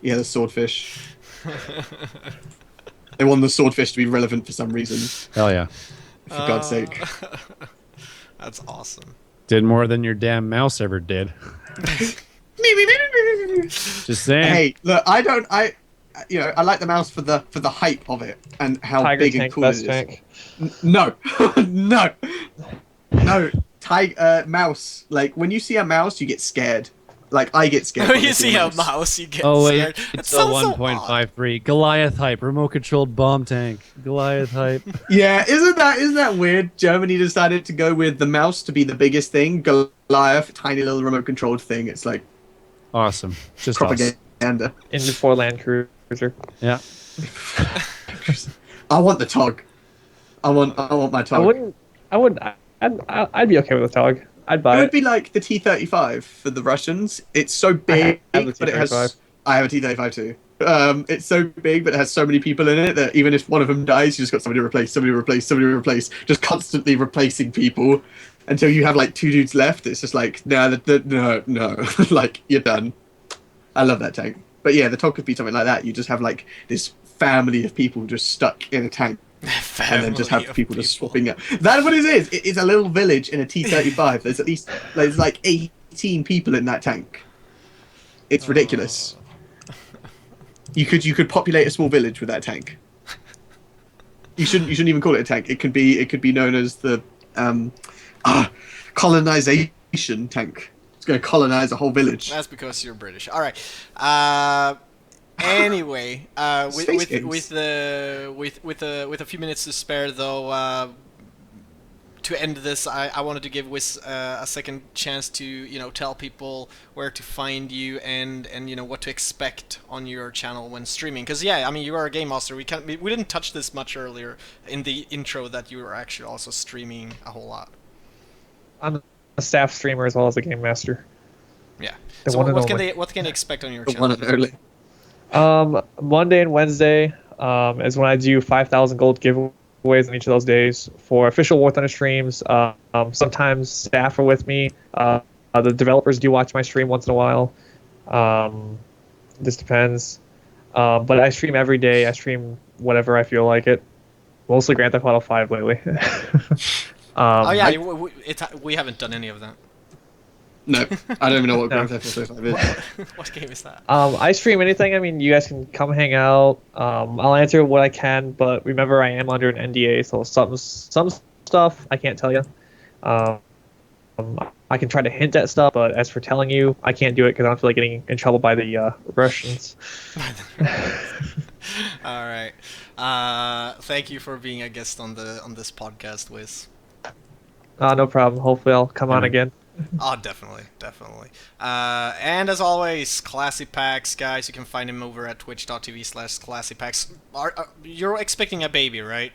Yeah, the swordfish. They want the swordfish to be relevant for some reason. Hell yeah. For God's sake. That's awesome. Did more than your damn mouse ever did. Just saying. Hey, look, I like the mouse for the hype of it and how Tiger big and tank, cool best it is. tank. No, no, mouse. Like, when you see a mouse, you get scared. Like, I get scared. When when I you see a mouse. mouse, you get Oh scared. wait, It it's a sounds so odd. 1.53 Goliath hype, remote controlled bomb tank. Goliath hype. Yeah, isn't that weird? Germany decided to go with the mouse to be the biggest thing. Goliath, tiny little remote controlled thing. It's like Awesome. Just awesome. propaganda. In before Land Cruiser. Yeah. I want the TOG. I want my TOG. I'd be okay with a TOG. I'd It buy would it. be like the T-35 for the Russians. It's so big, have a but it has. T-35. I have a T-35 too. It's so big, but it has so many people in it that even if one of them dies, you just got somebody to replace, just constantly replacing people until you have like 2 dudes left. It's just like, no, like, you're done. I love that tank. But yeah, the TOG could be something like that. You just have like this family of people just stuck in a tank. And then just have people just swapping it. That's what it is. It's a little village in a T-35. There's at least like 18 people in that tank. It's ridiculous. You could populate a small village with that tank. You shouldn't even call it a tank. It could be known as the colonization tank. It's going to colonize a whole village. That's because you're British. All right. Anyway, Space with games. with a few minutes to spare, though, to end this, I wanted to give Wiz a second chance to tell people where to find you and what to expect on your channel when streaming. Because yeah, I mean you are a game master. We didn't touch this much earlier in the intro that you were actually also streaming a whole lot. I'm a staff streamer as well as a game master. Yeah. The So one and what can only. they expect on your The channel? one and only. Monday and Wednesday is when I do 5,000 gold giveaways on each of those days for official War Thunder streams. Sometimes staff are with me. The developers do watch my stream once in a while. This depends. But I stream every day. I stream whatever I feel like it. Mostly Grand Theft Auto 5 lately. Oh yeah, I- we haven't done any of that. No, I don't even know what No. Grand Theft Auto 5 is. What game is that? I stream anything. I mean, you guys can come hang out. I'll answer what I can, but remember, I am under an NDA, so some stuff I can't tell you. I can try to hint at stuff, but as for telling you, I can't do it because I don't feel like getting in trouble by the Russians. All right. Thank you for being a guest on this podcast, Wiz. No problem. Hopefully, I'll come on again. Oh, definitely. And as always, Classypax, guys, you can find him over at twitch.tv/Classypax. You're expecting a baby, right?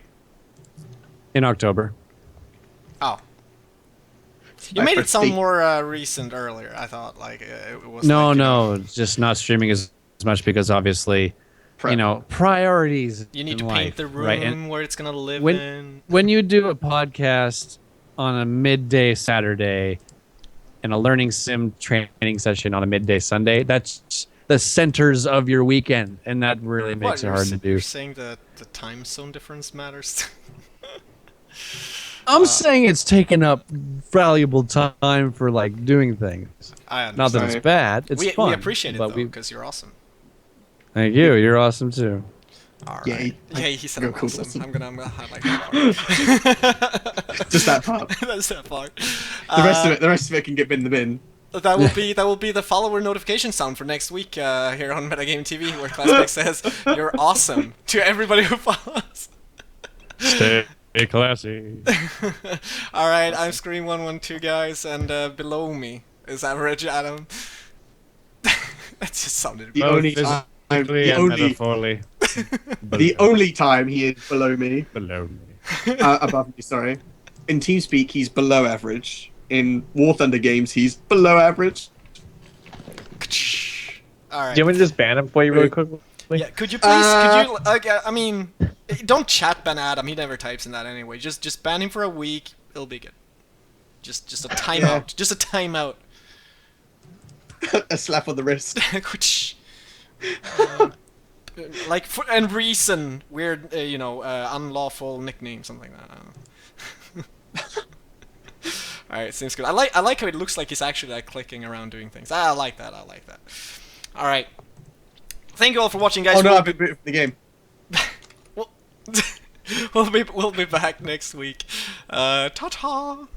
In October. Oh. You made it sound more recent earlier. I thought it was. No, it's just not streaming as much because obviously, priorities. You need in to paint life, the room right? And where it's gonna live when in. when you do a podcast on a midday Saturday and a learning sim training session on a midday Sunday, that's the centers of your weekend, and that really makes it hard to do. You're saying that the time zone difference matters? I'm saying it's taken up valuable time for doing things. I understand. Not that it's bad. It's fun. We appreciate it but though, because you're awesome. Thank you. You're awesome too. All Yay. right. Yay, he said I'm You're cool. awesome. I'm gonna highlight that part. Just that part. That's that part. The rest of it can get in the bin. That will be the follower notification sound for next week here on Metagamingtv, where Classypax says you're awesome to everybody who follows. Stay classy. All right, I'm Scream112, guys, and below me is AverageAdam. That just sounded. The only time. Metaphorically. The only time he is below me. Below me. Above me, sorry. In TeamSpeak, he's below average. In War Thunder games, he's below average. All right. Do you want me to just ban him for you really quickly? Yeah, could you please? I mean, don't chat ban Adam. He never types in that anyway. Just ban him for a week. It'll be good. Just a timeout. Yeah. Just a timeout. A slap on the wrist. And reason weird, unlawful nickname, something like that. I don't know. All right, seems good. I like how it looks like he's actually clicking around doing things. I like that. All right. Thank you all for watching, guys. Oh no, I've been booted from the game. We'll be back next week. Ta-ta.